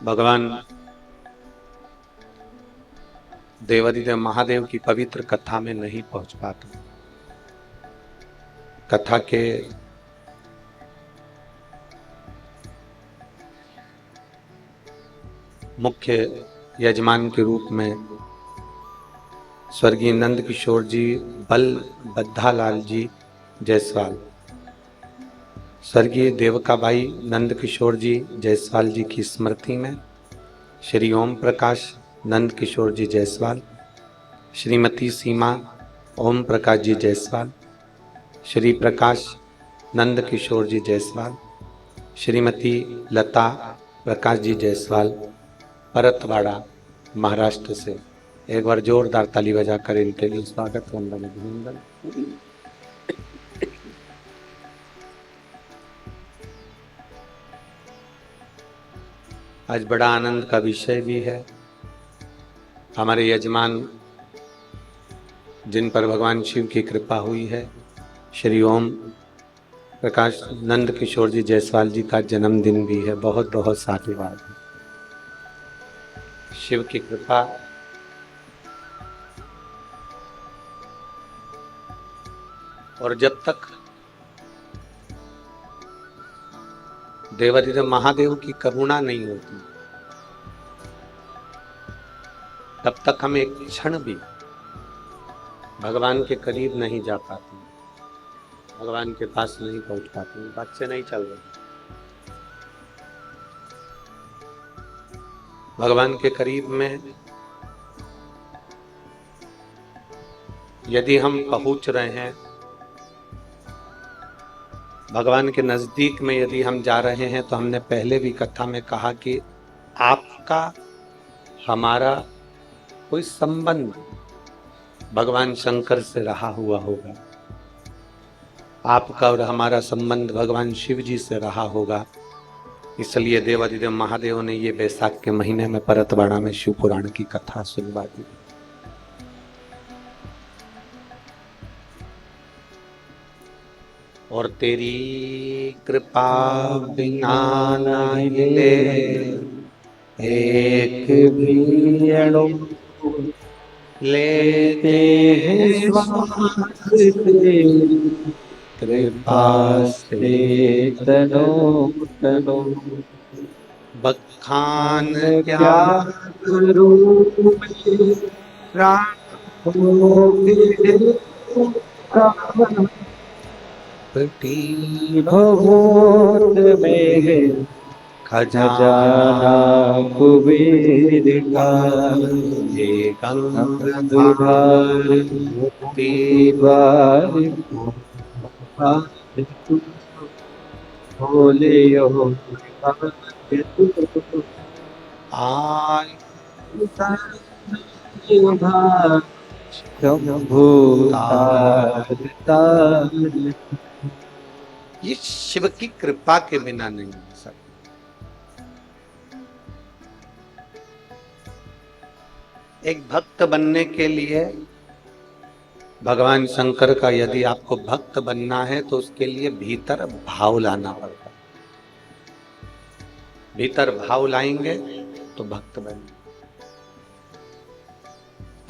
भगवान देवादिदेव महादेव की पवित्र कथा में नहीं पहुंच पाता। कथा के मुख्य यजमान के रूप में स्वर्गीय नंद किशोर जी बलभद्रालाल जी जायसवाल, स्वर्गीय देवकाबाई नंद किशोर जी जायसवाल जी की स्मृति में श्री ओम प्रकाश नंद किशोर जी जायसवाल, श्रीमती सीमा ओम प्रकाश जी जायसवाल, श्री प्रकाश नंद किशोर जी जायसवाल, श्रीमती लता प्रकाश जी जायसवाल, परतवाड़ा महाराष्ट्र से एक बार जोरदार ताली बजाकर इनके लिए स्वागत वंदन अभिनंदन। आज बड़ा आनंद का विषय भी है। हमारे यजमान जिन पर भगवान शिव की कृपा हुई है, श्री ओम प्रकाश नंद किशोर जी जायसवाल जी का जन्मदिन भी है। बहुत बहुत साधुवाद है। शिव की कृपा और जब तक देवादिदेव महादेव की करुणा नहीं होती तब तक हम एक क्षण भी भगवान के करीब नहीं जा पाते, भगवान के पास नहीं पहुंच पाते। बात से नहीं चल रही। भगवान के करीब में यदि हम पहुंच रहे हैं, भगवान के नजदीक में यदि हम जा रहे हैं, तो हमने पहले भी कथा में कहा कि आपका हमारा कोई संबंध भगवान शंकर से रहा हुआ होगा, आपका और हमारा संबंध भगवान शिव जी से रहा होगा। इसलिए देवादिदेव महादेव ने ये बैसाख के महीने में परतवाड़ा में शिव पुराण की कथा सुनवा दी। और तेरी कृपा बिना न हिले एक भी अणु लेते हैं श्वास तेरी कृपा से तनो तनो। बखान क्या करूं भवोत में खजाना कुबेर का एक अंगधार बोलियो आय ये शिव की कृपा के बिना नहीं हो सकता। एक भक्त बनने के लिए भगवान शंकर का यदि आपको भक्त बनना है तो उसके लिए भीतर भाव लाना पड़ता है। भीतर भाव लाएंगे तो भक्त बनेंगे।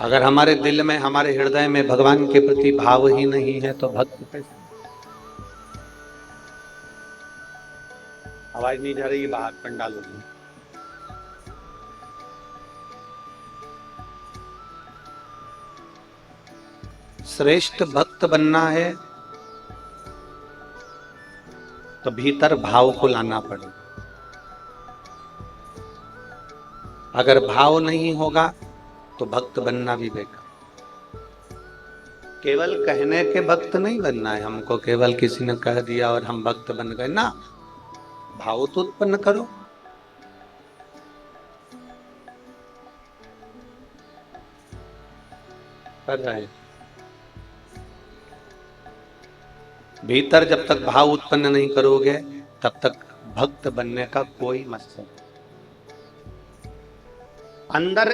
अगर हमारे दिल में, हमारे हृदय में भगवान के प्रति भाव ही नहीं है तो भक्त कैसे? आवाज नहीं जा रही, बाहर पंडालों में। श्रेष्ठ भक्त बनना है तो भीतर भाव को लाना पड़ेगा। अगर भाव नहीं होगा तो भक्त बनना भी बेकार। केवल कहने के भक्त नहीं बनना है हमको, केवल किसी ने कह दिया और हम भक्त बन गए ना। भाव तो उत्पन्न करो। कर रहे भीतर जब तक भाव उत्पन्न नहीं करोगे तब तक भक्त बनने का कोई मकसद। अंदर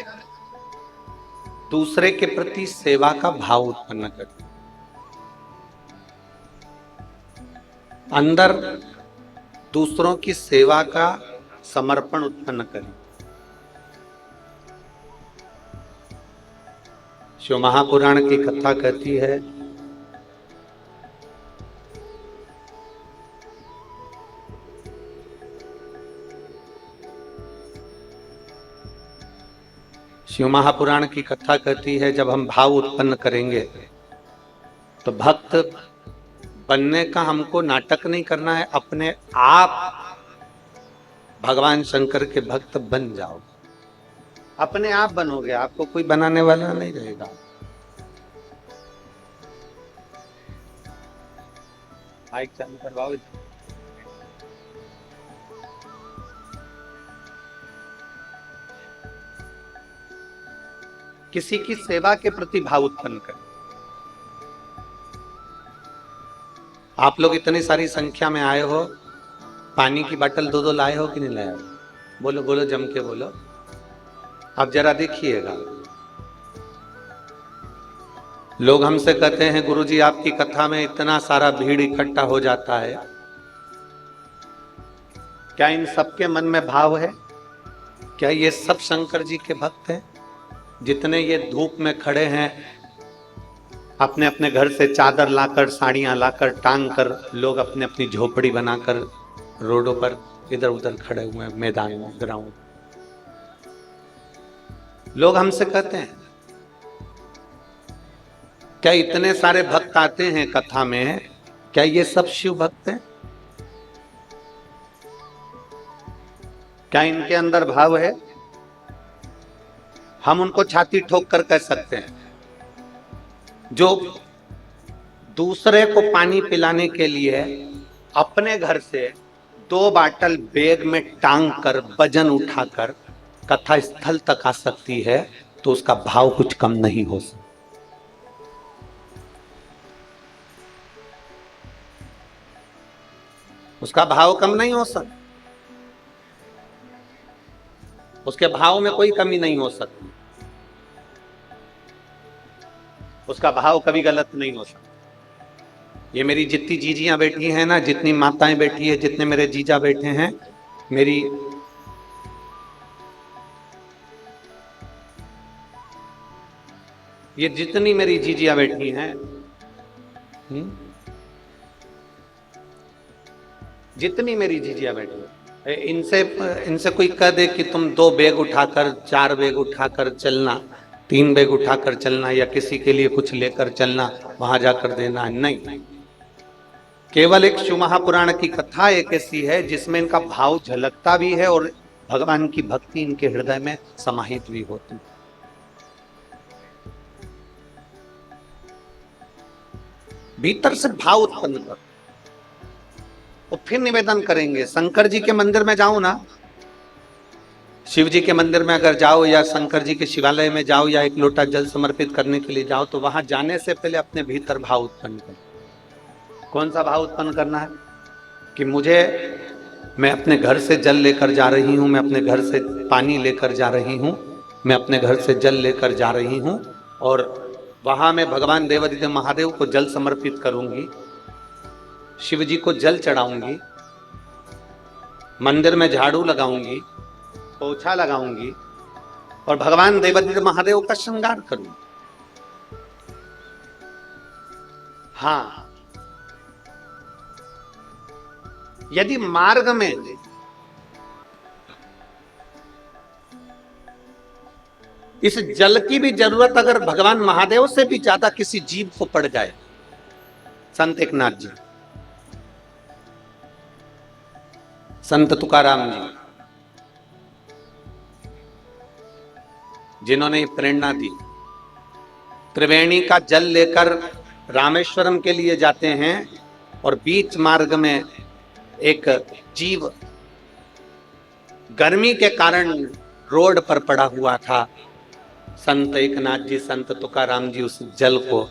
दूसरे के प्रति सेवा का भाव उत्पन्न करें, अंदर दूसरों की सेवा का समर्पण उत्पन्न करें। शिव महापुराण की कथा कहती है शिव महापुराण की कथा कहती है जब हम भाव उत्पन्न करेंगे तो भक्त बनने का हमको नाटक नहीं करना है, अपने आप भगवान शंकर के भक्त बन जाओ, अपने आप बनोगे, आपको कोई बनाने वाला नहीं रहेगा। माइक चालू करवाओ। किसी की सेवा के प्रति भाव उत्पन्न करें। आप लोग इतनी सारी संख्या में आए हो, पानी की बोतल दो लाए हो कि नहीं लाए हो? बोलो बोलो, जम के बोलो। आप जरा देखिएगा, लोग हमसे कहते हैं गुरुजी आपकी कथा में इतना सारा भीड़ इकट्ठा हो जाता है, क्या इन सबके मन में भाव है? क्या ये सब शंकर जी के भक्त हैं? जितने ये धूप में खड़े हैं, अपने अपने घर से चादर लाकर, साड़ियां लाकर, टांग कर, लोग अपने अपनी झोपड़ी बनाकर रोडों पर इधर उधर खड़े हुए हैं, मैदान में, ग्राउंड। लोग हमसे कहते हैं क्या इतने सारे भक्त आते हैं कथा में, क्या ये सब शिव भक्त हैं? क्या इनके अंदर भाव है? हम उनको छाती ठोक कर कह सकते हैं, जो दूसरे को पानी पिलाने के लिए अपने घर से 2 बाटल बैग में टांग कर, वजन उठाकर कथा स्थल तक आ सकती है, तो उसका भाव कुछ कम नहीं हो सकता। उसका भाव कम नहीं हो सकता, उसके भाव में कोई कमी नहीं हो सकती, उसका भाव कभी गलत नहीं हो सकता। ये मेरी जितनी जीजियां बैठी हैं ना, जितनी माताएं बैठी है, जितने मेरे जीजा बैठे हैं, मेरी ये जितनी मेरी जीजियां बैठी हैं, जितनी मेरी जीजियां बैठी है, इनसे कोई कह दे कि तुम 2 बैग उठाकर, 4 बैग उठाकर चलना, 3 बैग उठाकर चलना, या किसी के लिए कुछ लेकर चलना, वहां जाकर देना है, नहीं। केवल एक शिव महापुराण की कथा एक ऐसी है जिसमें इनका भाव झलकता भी है और भगवान की भक्ति इनके हृदय में समाहित भी होती है। भीतर से भाव उत्पन्न कर, और फिर निवेदन करेंगे। शंकर जी के मंदिर में जाओ ना, शिव जी के मंदिर में अगर जाओ, या शंकर जी के शिवालय में जाओ, या एक लोटा जल समर्पित करने के लिए जाओ, तो वहां जाने से पहले अपने भीतर भाव उत्पन्न करो। कौन सा भाव उत्पन्न करना है? कि मैं अपने घर से जल लेकर जा रही हूं, मैं अपने घर से पानी लेकर जा रही हूं, मैं अपने घर से जल लेकर जा रही हूं, और वहां मैं भगवान देवादिदेव महादेव को जल समर्पित करूंगी, शिव जी को जल चढ़ाऊंगी, मंदिर में झाड़ू लगाऊंगी, पोछा लगाऊंगी, और भगवान देवादिदेव महादेव का श्रृंगार करूंगी। हाँ, यदि मार्ग में इस जल की भी जरूरत अगर भगवान महादेव से भी ज्यादा किसी जीव को पड़ जाए, संत एकनाथ जी, संत तुकाराम जी, जिन्होंने प्रेरणा दी, त्रिवेणी का जल लेकर रामेश्वरम के लिए जाते हैं, और बीच मार्ग में एक जीव गर्मी के कारण रोड पर पड़ा हुआ था। संत एकनाथ जी, संत तुकाराम जी उस जल को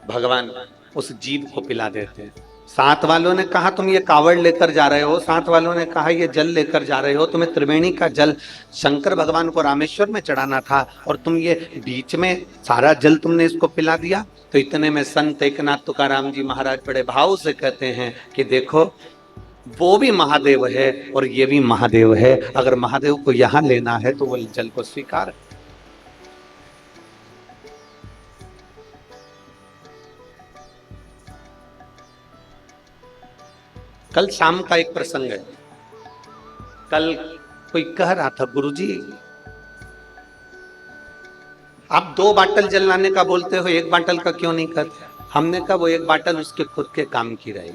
भगवान उस जीव को पिला देते हैं। साथ वालों ने कहा तुम ये कावड़ लेकर जा रहे हो, साथ वालों ने कहा ये जल लेकर जा रहे हो, तुम्हें त्रिवेणी का जल शंकर भगवान को रामेश्वर में चढ़ाना था, और तुम ये बीच में सारा जल तुमने इसको पिला दिया। तो इतने में संत एकनाथ तुकाराम जी महाराज बड़े भाव से कहते हैं कि देखो, वो भी महादेव है और ये भी महादेव है, अगर महादेव को यहां लेना है तो वो जल को स्वीकार। कल शाम का एक प्रसंग है। कल कोई कह रहा था, गुरुजी आप 2 बाटल जल लाने का बोलते हो, 1 बाटल का क्यों नहीं करते? हमने कहा वो 1 बाटल उसके खुद के काम की रहेगी,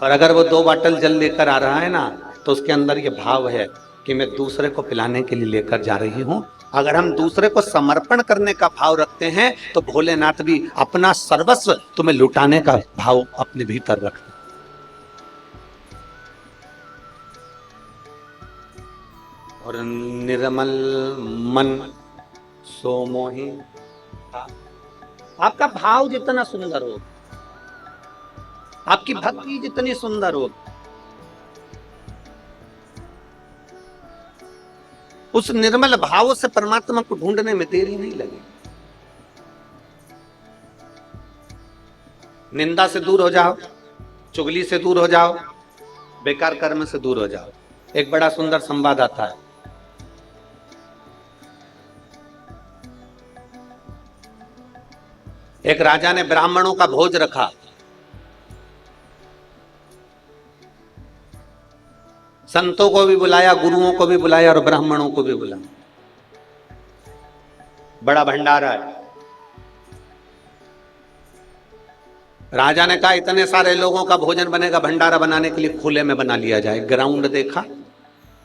और अगर वो 2 बाटल जल लेकर आ रहा है ना, तो उसके अंदर ये भाव है कि मैं दूसरे को पिलाने के लिए लेकर जा रही हूं। अगर हम दूसरे को समर्पण करने का भाव रखते हैं तो भोलेनाथ भी अपना सर्वस्व तुम्हें लुटाने का भाव अपने भीतर रखते। और निर्मल मन सो मोहि, आपका भाव जितना सुंदर हो, आपकी भक्ति जितनी सुंदर हो, उस निर्मल भाव से परमात्मा को ढूंढने में देरी नहीं लगी। निंदा से दूर हो जाओ, चुगली से दूर हो जाओ, बेकार कर्म से दूर हो जाओ। एक बड़ा सुंदर संवाद आता है। एक राजा ने ब्राह्मणों का भोज रखा। संतों को भी बुलाया, गुरुओं को भी बुलाया और ब्राह्मणों को भी बुलाया। बड़ा भंडारा है। राजा ने कहा इतने सारे लोगों का भोजन बनेगा, भंडारा बनाने के लिए खुले में बना लिया जाए। ग्राउंड देखा,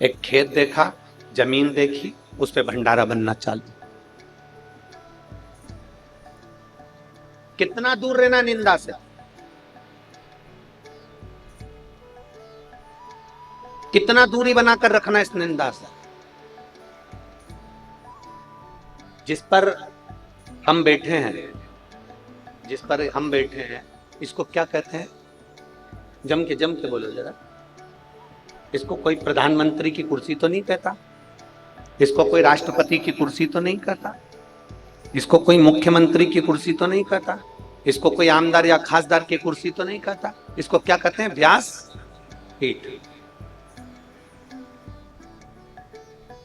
एक खेत देखा, जमीन देखी, उस पे भंडारा बनना चालू। कितना दूर रहना निंदा से, कितना दूरी बनाकर रखना इस निंदा से। जिस पर हम बैठे हैं, जिस पर हम बैठे हैं, इसको क्या कहते हैं? जम के बोलो जरा। इसको कोई प्रधानमंत्री की कुर्सी तो नहीं कहता, इसको कोई राष्ट्रपति की कुर्सी तो नहीं कहता, इसको कोई मुख्यमंत्री की कुर्सी तो नहीं कहता, इसको कोई आमदार या खासदार की कुर्सी तो नहीं कहता। इसको क्या कहते हैं? व्यास पीठ।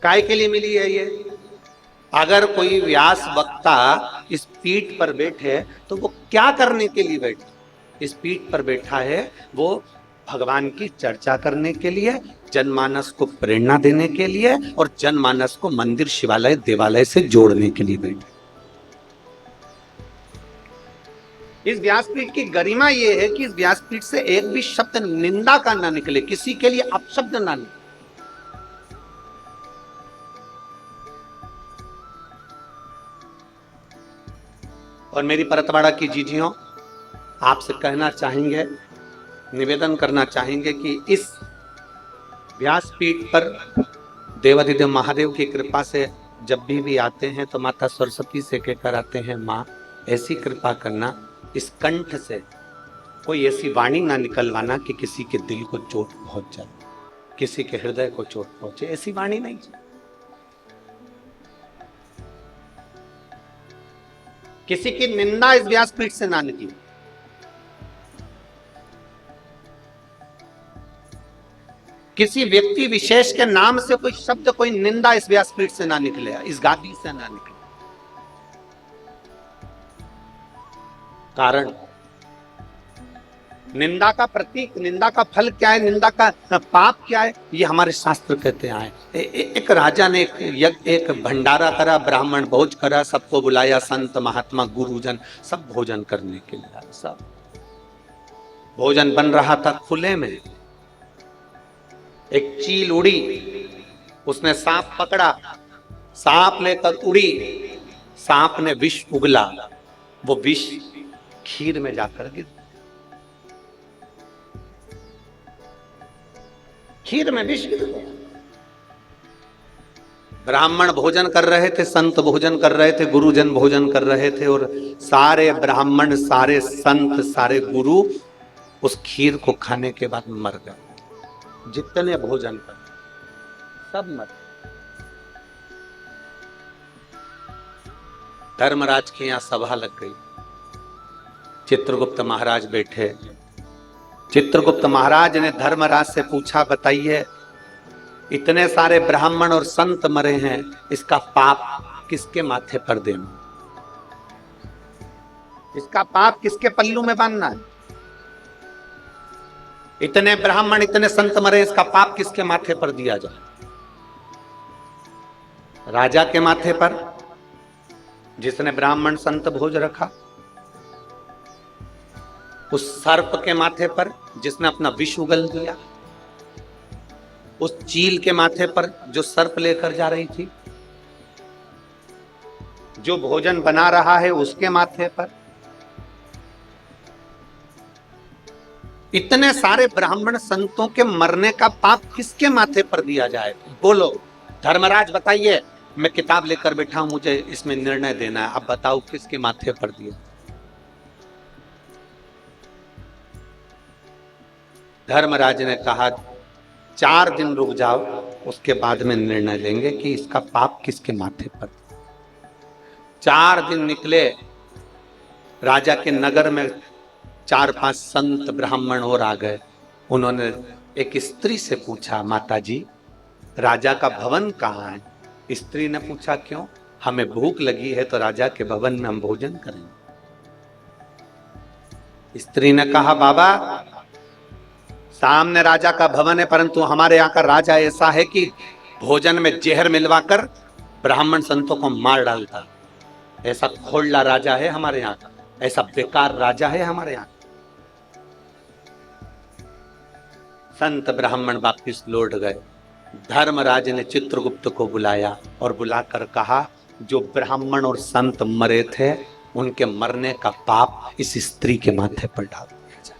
काय के लिए मिली है ये? अगर कोई व्यास वक्ता इस पीठ पर बैठे तो वो क्या करने के लिए बैठे? इस पीठ पर बैठा है वो भगवान की चर्चा करने के लिए, जनमानस को प्रेरणा देने के लिए और जनमानस को मंदिर, शिवालय, देवालय से जोड़ने के लिए बैठे। इस व्यासपीठ की गरिमा यह है कि इस व्यासपीठ से एक भी शब्द निंदा का ना निकले, किसी के लिए अपशब्द ना निकले। और मेरी परतवाड़ा की जीजियों, आपसे कहना चाहेंगे, निवेदन करना चाहेंगे कि इस व्यासपीठ पर देवाधिदेव महादेव की कृपा से जब भी आते हैं तो माता सरस्वती से कहकर आते हैं, माँ ऐसी कृपा करना, इस कंठ से कोई ऐसी वाणी ना निकलवाना कि किसी के दिल को चोट पहुंच जाए, किसी के हृदय को चोट पहुंचे। ऐसी वाणी नहीं चाहिए। किसी की निंदा इस व्यासपीठ से ना निकले। किसी व्यक्ति विशेष के नाम से कोई शब्द, कोई निंदा इस व्यासपीठ से ना निकले, इस गादी से ना निकले। कारण निंदा का प्रतीक, निंदा का फल क्या है, निंदा का पाप क्या है, ये हमारे शास्त्र कहते हैं। एक राजा ने एक भंडारा करा, ब्राह्मण भोज करा, सबको बुलाया, संत महात्मा गुरुजन सब भोजन करने के लिए। सब भोजन बन रहा था खुले में। एक चील उड़ी, उसने सांप पकड़ा, सांप लेकर उड़ी, सांप ने विष उगला, वो विष खीर में जाकर गिर, खीर में विष गिर गया। ब्राह्मण भोजन कर रहे थे, संत भोजन कर रहे थे, गुरुजन भोजन कर रहे थे, और सारे ब्राह्मण, सारे संत, सारे गुरु उस खीर को खाने के बाद मर गए। जितने भोजन कर सब मर। धर्मराज की यहां सभा लग गई। चित्रगुप्त महाराज बैठे। चित्रगुप्त महाराज ने धर्मराज से पूछा, बताइए इतने सारे ब्राह्मण और संत मरे हैं, इसका पाप किसके माथे पर देना? इसका पाप किसके पल्लू में बांधना है? इतने ब्राह्मण इतने संत मरे, इसका पाप किसके माथे पर दिया जाए? राजा के माथे पर, जिसने ब्राह्मण संत भोज रखा, उस सर्प के माथे पर जिसने अपना विष उगल दिया, उस चील के माथे पर जो सर्प लेकर जा रही थी, जो भोजन बना रहा है उसके माथे पर। इतने सारे ब्राह्मण संतों के मरने का पाप किसके माथे पर दिया जाए? बोलो धर्मराज बताइए, मैं किताब लेकर बैठा हूं, मुझे इसमें निर्णय देना है, अब बताओ किसके माथे पर दिया? धर्मराज ने कहा 4 दिन रुक जाओ, उसके बाद में निर्णय लेंगे कि इसका पाप किसके माथे पर। 4 दिन निकले, राजा के नगर में 4-5 संत ब्राह्मण और आ गए। उन्होंने एक स्त्री से पूछा, माता जी राजा का भवन कहाँ है? स्त्री ने पूछा, क्यों? हमें भूख लगी है तो राजा के भवन में हम भोजन करेंगे। स्त्री ने कहा, बाबा सामने राजा का भवन है, परंतु हमारे यहाँ का राजा ऐसा है कि भोजन में जहर मिलवाकर ब्राह्मण संतों को मार डालता। ऐसा खोलला राजा है हमारे यहाँ का, ऐसा बेकार राजा है हमारे यहाँ। संत ब्राह्मण वापिस लौट गए। धर्मराज ने चित्रगुप्त को बुलाया और बुलाकर कहा, जो ब्राह्मण और संत मरे थे उनके मरने का पाप इस स्त्री के माथे पर डाल दिया जाए।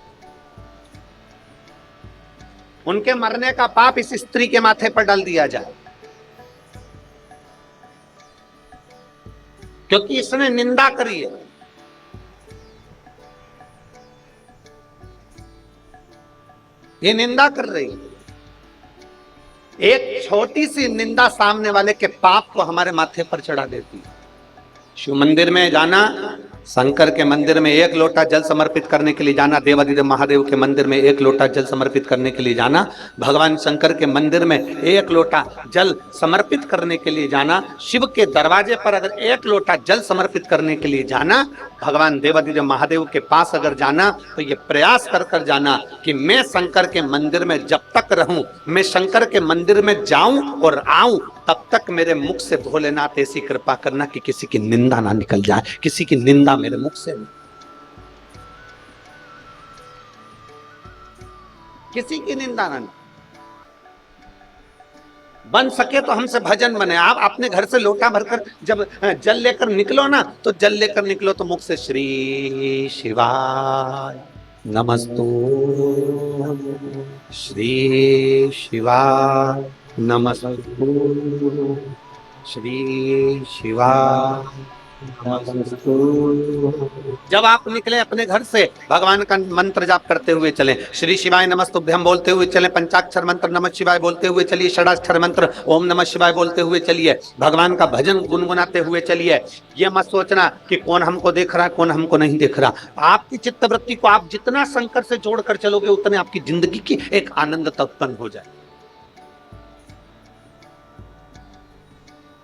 उनके मरने का पाप इस स्त्री के माथे पर डाल दिया जाए, क्योंकि इसने निंदा करी है। ये निंदा कर रही है। एक छोटी सी निंदा सामने वाले के पाप को हमारे माथे पर चढ़ा देती है। शिव मंदिर में जाना, शंकर के मंदिर में 1 लोटा जल समर्पित करने के लिए जाना, देवादिदेव महादेव के मंदिर में 1 लोटा जल समर्पित करने के लिए जाना, भगवान शंकर के मंदिर में 1 लोटा जल समर्पित करने के लिए जाना, शिव के दरवाजे पर अगर 1 लोटा जल समर्पित करने के लिए जाना, भगवान देवादिदेव महादेव के पास अगर जाना तो ये प्रयास कर कर जाना कि मैं शंकर के मंदिर में जब तक रहूं, मैं शंकर के मंदिर में जाऊं और आऊं, तब तक मेरे मुख से भोलेनाथ ऐसी कृपा करना कि किसी की निंदा ना निकल जाए, किसी की निंदा मेरे मुख से नहीं, किसी की निंदा ना। बन सके तो हमसे भजन बने। आप अपने घर से लोटा भरकर जब जल लेकर निकलो ना, तो जल लेकर निकलो तो मुख से श्री शिवाय नमस्तु, श्री शिवाय नमस्तु, श्री शिवाय नमस्तु। जब आप निकले अपने घर से, भगवान का मंत्र जाप करते हुए चलें, श्री शिवाय नमस्तुभ्यम बोलते हुए चलें, पंचाक्षर मंत्र नमः शिवाय बोलते हुए चलिए, षडाक्षर मंत्र ओम नमः शिवाय बोलते हुए चलिए, भगवान का भजन गुनगुनाते हुए चलिए। ये मत सोचना कि कौन हमको देख रहा है, कौन हमको नहीं देख रहा। आपकी चित्तवृत्ति को आप जितना शंकर से जोड़कर चलोगे, उतने आपकी जिंदगी की एक आनंद उत्पन्न हो जाए,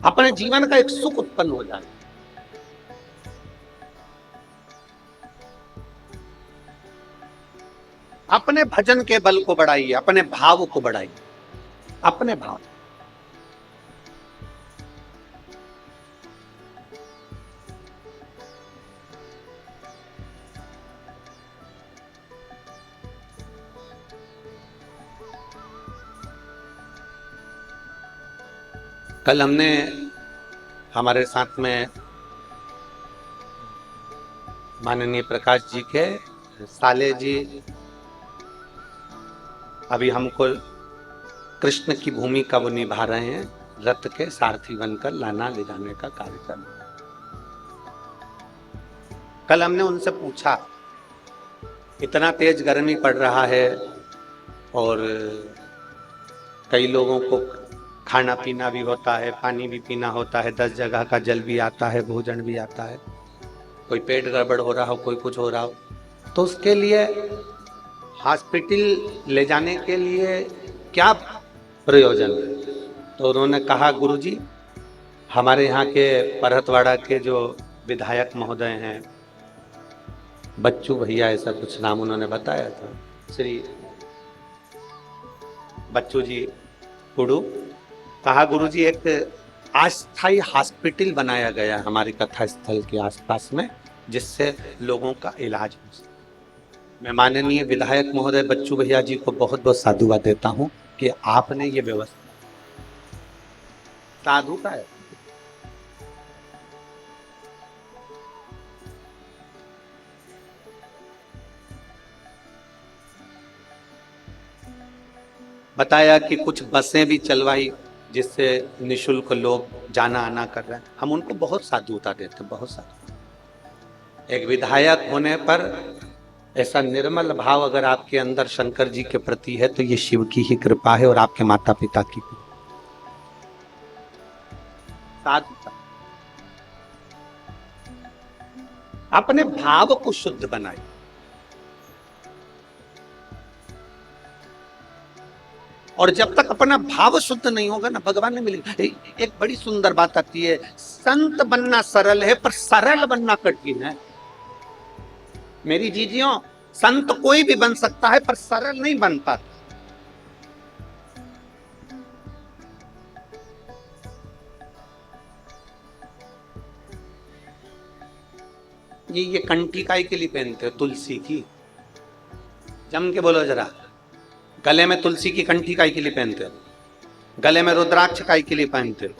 अपने जीवन का एक सुख उत्पन्न हो जाए। अपने भजन के बल को बढ़ाइए, अपने भाव को बढ़ाइए, अपने भाव। कल हमने हमारे साथ में माननीय प्रकाश जी के साले जी अभी हमको कृष्ण की भूमिका वो निभा रहे हैं, रथ के सारथी बनकर लाना ले जाने का कार्यक्रम। कल हमने उनसे पूछा, इतना तेज गर्मी पड़ रहा है और कई लोगों को खाना पीना भी होता है, पानी भी पीना होता है, 10 जगह का जल भी आता है, भोजन भी आता है, कोई पेट गड़बड़ हो रहा हो, कोई कुछ हो रहा हो, तो उसके लिए हॉस्पिटल ले जाने के लिए क्या प्रयोजन है? तो उन्होंने कहा, गुरुजी हमारे यहाँ के परहतवाड़ा के जो विधायक महोदय हैं, बच्चू भैया ऐसा कुछ नाम उन्होंने बताया था, श्री बच्चू जी कुडू, कहा गुरुजी एक अस्थायी हॉस्पिटल बनाया गया हमारे कथा स्थल के आसपास में, जिससे लोगों का इलाज हो सके। मैं माननीय विधायक महोदय बच्चू भैया जी को बहुत बहुत साधुवाद देता हूं कि आपने ये व्यवस्था, साधु का है, बताया कि कुछ बसें भी चलवाई जिससे निशुल्क लोग जाना आना कर रहे हैं। हम उनको बहुत साधुता देते, बहुत साधु। एक विधायक होने पर ऐसा निर्मल भाव अगर आपके अंदर शंकर जी के प्रति है तो ये शिव की ही कृपा है और आपके माता पिता की साधुता। अपने भाव को शुद्ध बनाए। और जब तक अपना भाव शुद्ध नहीं होगा ना, भगवान नहीं मिलेगा। एक बड़ी सुंदर बात आती है, संत बनना सरल है पर सरल बनना कठिन है। मेरी जीजियों, संत कोई भी बन सकता है पर सरल नहीं बन पाता। ये कंठी काई के लिए पहनते हो? तुलसी की। जम के बोलो जरा, गले में तुलसी की कंठी काई के लिए पहनते हो? गले में रुद्राक्ष काई के लिए पहनते हो?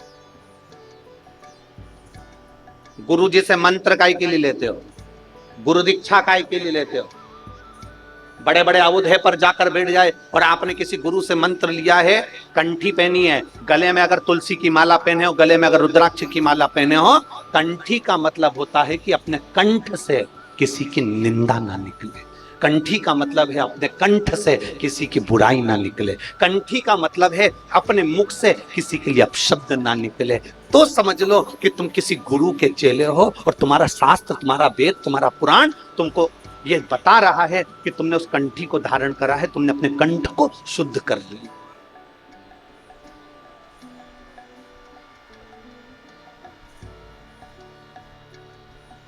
गुरु जी से मंत्र काई के लिए लेते हो? गुरु दीक्षा काई के लिए लेते हो? बड़े बड़े अवधे पर जाकर बैठ जाए और आपने किसी गुरु से मंत्र लिया है, कंठी पहनी है, गले में अगर तुलसी की माला पहने हो, गले में अगर रुद्राक्ष की माला पहने हो, कंठी का मतलब होता है कि अपने कंठ से किसी की निंदा ना निकले। कंठी का मतलब है अपने कंठ से किसी की बुराई ना निकले। कंठी का मतलब है अपने मुख से किसी के लिए अपशब्द ना निकले। तो समझ लो कि तुम किसी गुरु के चेले हो और तुम्हारा शास्त्र, तुम्हारा वेद, तुम्हारा पुराण तुमको ये बता रहा है कि तुमने उस कंठी को धारण करा है, तुमने अपने कंठ को शुद्ध कर लिया।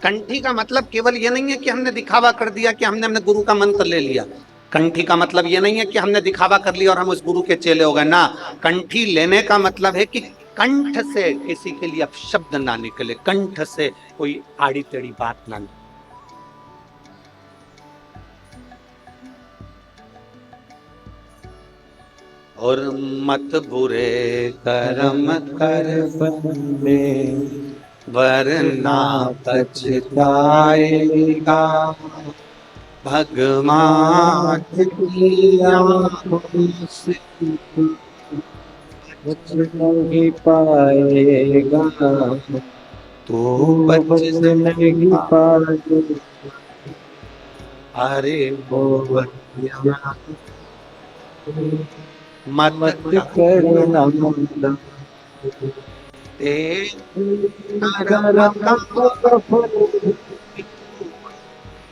कंठी का मतलब केवल ये नहीं है कि हमने दिखावा कर दिया कि हमने अपने गुरु का मंत्र ले लिया। कंठी का मतलब ये नहीं है कि हमने दिखावा कर लिया और हम उस गुरु के चेले हो गए ना। कंठी लेने का मतलब है कि कंठ से किसी के लिए अपशब्द ना निकले, कंठ से कोई आड़ी टेढ़ी बात ना निकले। और मत बुरे कर्म कर बंदे वरना पछताएगा, भगवान की आंखों से बच नहीं पाएगा, तो बच नहीं पाएगा। अरे वो मत करना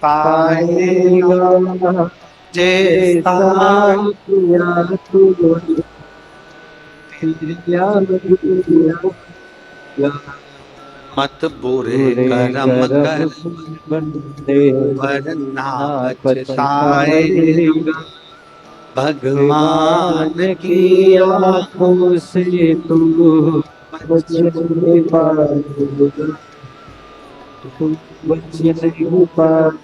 पाएगा जैसा मत बुरे कर्म कर वरना पछताएगा, भगवान की आंखों से तू बच नहीं पाएगा, तू बच नहीं पाएगा।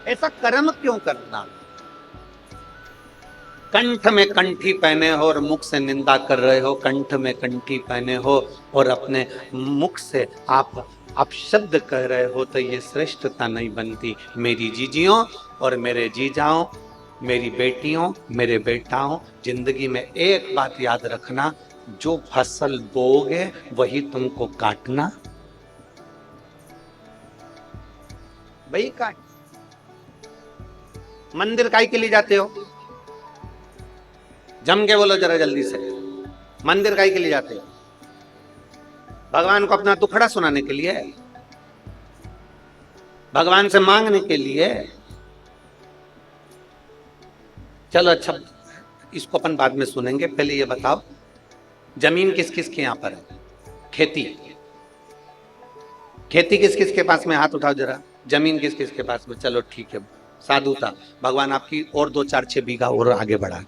ऐसा कर्म क्यों करना? कंठ में कंठी पहने हो और मुख से निंदा कर रहे हो, कंठ में कंठी पहने हो और अपने मुख से आप अपशब्द कह रहे हो, तो ये श्रेष्ठता नहीं बनती। मेरी जीजियों और मेरे जीजाओं, मेरी बेटियों, मेरे बेटाओं, जिंदगी में एक बात याद रखना, जो फसल बोओगे वही तुमको काटना। वही काट। मंदिर काहे के लिए जाते हो? जम के बोलो जरा जल्दी से, मंदिर काहे के लिए जाते हो? भगवान को अपना दुखड़ा सुनाने के लिए, भगवान से मांगने के लिए। चलो अच्छा, इसको अपन बाद में सुनेंगे, पहले ये बताओ जमीन किस किस के यहां पर है? खेती, खेती किस किस के पास में? हाथ उठाओ जरा। जमीन किस किस के पास में? चलो ठीक है, साधुता। भगवान आपकी और 2 4 6 बीघा और आगे बढ़ा।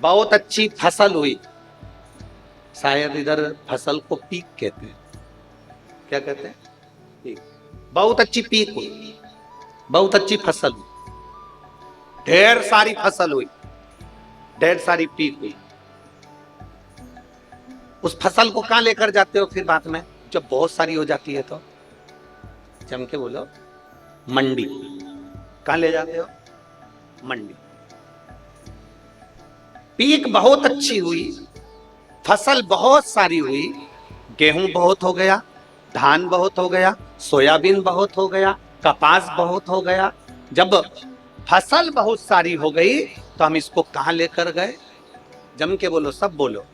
बहुत अच्छी फसल हुई, शायद इधर फसल को पीक कहते हैं, क्या कहते हैं, पीक। बहुत अच्छी पीक हुई, बहुत अच्छी फसल हुई, ढेर सारी फसल हुई, ढेर सारी पीक हुई। उस फसल को कहां लेकर जाते हो फिर बाद में, जब बहुत सारी हो जाती है तो? जम के बोलो, मंडी। कहां ले जाते हो? मंडी। पीक बहुत अच्छी हुई, फसल बहुत सारी हुई, गेहूं बहुत हो गया, धान बहुत हो गया, सोयाबीन बहुत हो गया, कपास बहुत हो गया। जब फसल बहुत सारी हो गई तो हम इसको कहां लेकर गए? जम के बोलो, सब बोलो,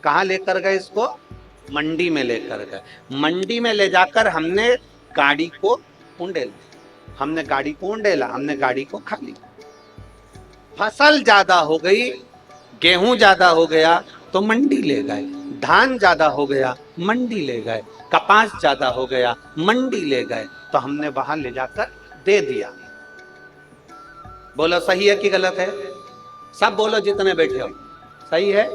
कहां लेकर गए इसको? मंडी में लेकर गए। मंडी में ले जाकर हमने गाड़ी को उंडेला, हमने गाड़ी को उंडेला, हमने गाड़ी को खाली। फसल ज्यादा हो गई, गेहूं ज्यादा हो गया तो मंडी ले गए, धान ज्यादा हो गया मंडी ले गए, कपास ज्यादा हो गया मंडी ले गए, तो हमने वहां ले जाकर दे दिया। बोलो सही है कि गलत है? सब बोलो जितने बैठे हो, सही है।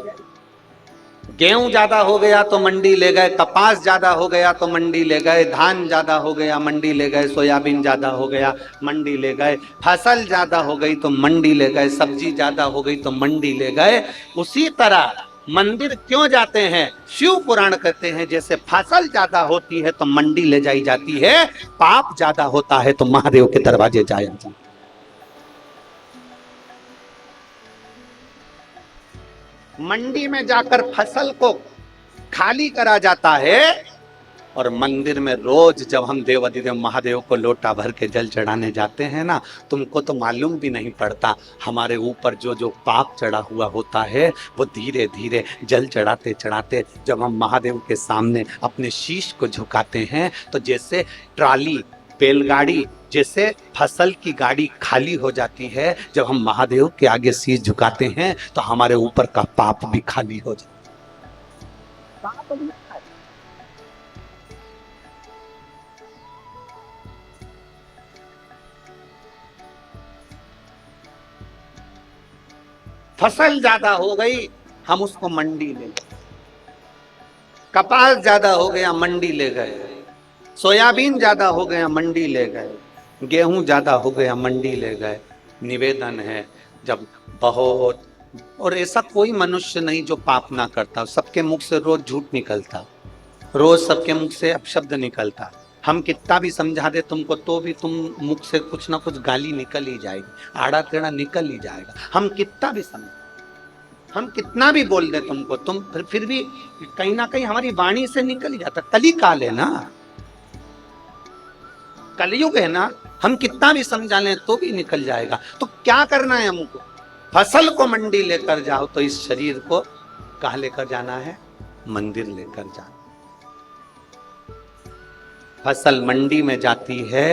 गेहूं ज्यादा हो गया तो मंडी ले गए, कपास ज्यादा हो गया तो मंडी ले गए, धान ज्यादा हो गया मंडी ले गए, सोयाबीन ज्यादा हो गया मंडी ले गए, फसल ज्यादा हो गई तो मंडी ले गए, सब्जी ज्यादा हो गई तो मंडी ले गए। उसी तरह मंदिर क्यों जाते हैं? शिव पुराण कहते हैं जैसे फसल ज्यादा होती है तो मंडी ले जाई जाती है, पाप ज्यादा होता है तो महादेव के दरवाजे जाया जाता है। मंडी में जाकर फसल को खाली करा जाता है, और मंदिर में रोज जब हम देवाधिदेव महादेव को लोटा भर के जल चढ़ाने जाते हैं ना, तुमको तो मालूम भी नहीं पड़ता हमारे ऊपर जो जो पाप चढ़ा हुआ होता है वो धीरे धीरे जल चढ़ाते चढ़ाते जब हम महादेव के सामने अपने शीश को झुकाते हैं तो जैसे ट्राली, बैलगाड़ी, जैसे फसल की गाड़ी खाली हो जाती है, जब हम महादेव के आगे शीश झुकाते हैं तो हमारे ऊपर का पाप भी खाली हो जाता है। फसल ज्यादा हो गई, हम उसको मंडी ले गए, कपास ज्यादा हो गया मंडी ले गए, सोयाबीन ज्यादा हो गया मंडी ले गए, गेहूं ज्यादा हो गया मंडी ले गए। निवेदन है, जब बहुत, और ऐसा कोई मनुष्य नहीं जो पाप ना करता, सबके मुख से रोज झूठ निकलता, रोज सबके मुख से अपशब्द निकलता। हम कितना भी समझा दे तुमको तो भी तुम मुख से कुछ ना कुछ गाली निकल ही जाएगी, आड़ा टेढ़ा निकल ही जाएगा। हम कितना भी समझ, हम कितना भी बोल दे तुमको, तुम फिर भी कहीं ना कहीं हमारी वाणी से निकल ही जाता। कली काल है ना, कलयुग है ना, हम कितना भी समझा लें तो भी निकल जाएगा। तो क्या करना है हमको? फसल को मंडी लेकर जाओ तो इस शरीर को कहाँ लेकर जाना है? मंदिर लेकर जाना। फसल मंडी में जाती है,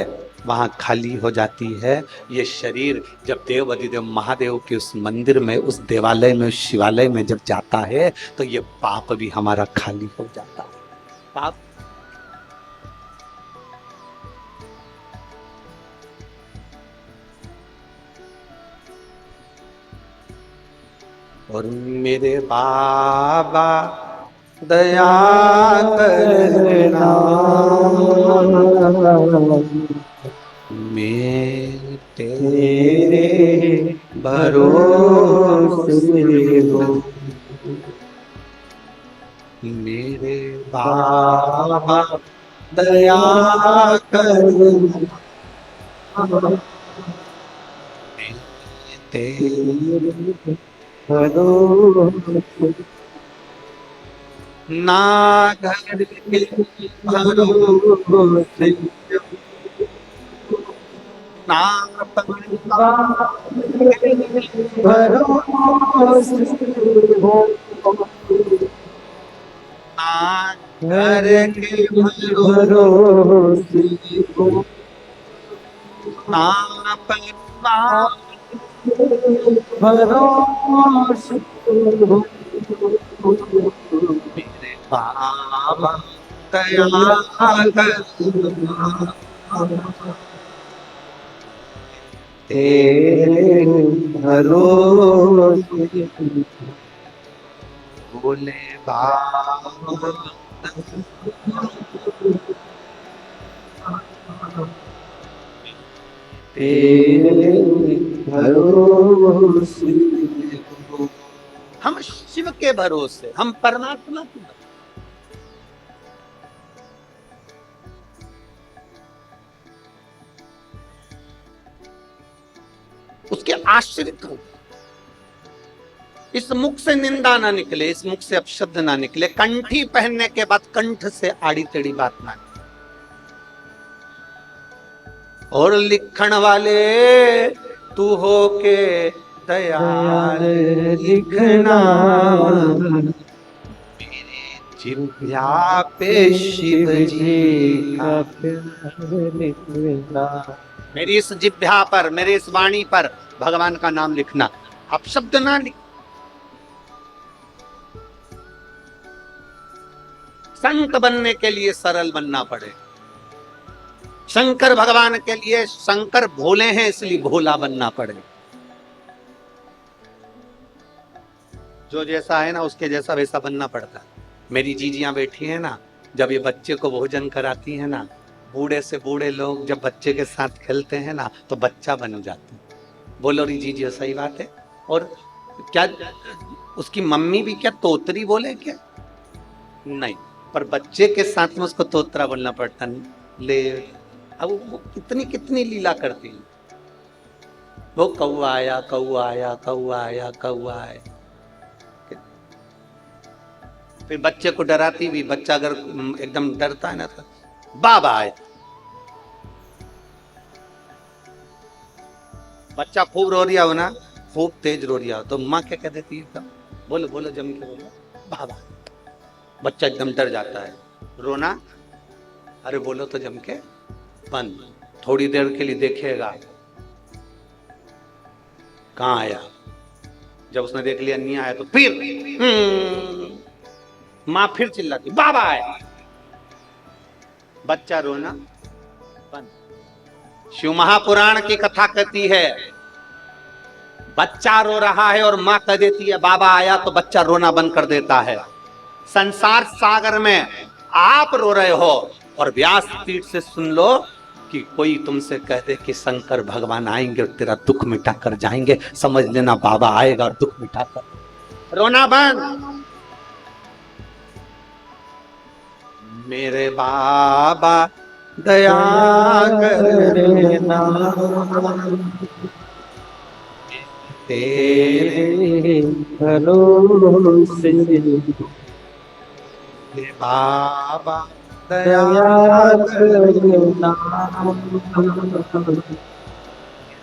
वहां खाली हो जाती है। ये शरीर जब देव अधिदेव महादेव के उस मंदिर में, उस देवालय में, उस शिवालय में जब जाता है तो ये पाप भी हमारा खाली हो जाता है। पाप और मेरे बाबा दया करना, मैं तेरे भरोसे हो, मेरे बाबा दया करना, मैं तेरे ना घर के भरोसे, ना भरोसे हो, ना घर के भरोसे हो, ना परिवार भरोसे हो, मेरे बाबा दया करना, तेरे भरोसे भोले बाबा तेरे भरोसे। हम शिव के भरोसे, हम परमात्मा के भरोसे। उसके आश्रित हो। इस मुख से निंदा ना निकले, इस मुख से अपशब्द ना निकले, कंठी पहनने के बाद कंठ से आड़ी टेढ़ी बात ना निकले। और लिखण वाले तू हो के दयाल लिखना, मेरे जिह्वा पे शिव जी का प्यार लिखना। मेरी इस जिह्वा पर, मेरी इस वाणी पर भगवान का नाम लिखना, अपशब्द ना लिख। संत बनने के लिए सरल बनना पड़े। शंकर भगवान के लिए, शंकर भोले हैं इसलिए भोला बनना पड़े। जो जैसा है ना उसके जैसा वैसा बनना पड़ता है। मेरी जीजियां बैठी है ना, जब ये बच्चे को भोजन कराती है ना, बूढ़े से बूढ़े लोग जब बच्चे के साथ खेलते हैं ना तो बच्चा बन जाते हैं। बोलो री जीजियो, सही बात है। और क्या उसकी मम्मी भी क्या तोतरी बोले क्या? नहीं, पर बच्चे के साथ में उसको तोतरा बोलना पड़ता नहीं। ले अब वो कितनी कितनी लीला करती है। वो कौआ आया, कौआ आया, कौआ आया, कौआ आया। फिर बच्चे को डराती भी, बच्चा अगर एकदम डरता है ना तो बाबा आए। बच्चा खूब रो रिया हो ना, खूब तेज रो रिया हो तो माँ क्या कह देती है एकदम, बोलो बोलो जम के बोलो, बाबा। बच्चा एकदम डर जाता है। रोना, अरे बोलो तो जम के बंद। थोड़ी देर के लिए देखेगा कहाँ आया। जब उसने देख लिया नहीं आया तो फिर माँ फिर चिल्लाती बाबा आया। बच्चा रोना बंद। शिव महापुराण की कथा कहती है, बच्चा रो रहा है और माँ कह देती है बाबा आया तो बच्चा रोना बंद कर देता है। संसार सागर में आप रो रहे हो और व्यास पीठ से सुन लो कि कोई तुमसे कह दे कि शंकर भगवान आएंगे और तेरा दुख मिटा कर जाएंगे, समझ लेना बाबा आएगा और दुख मिटा कर, रोना बंद। मेरे बाबा दया करना, तेरे भरोसे बाबा दया करना,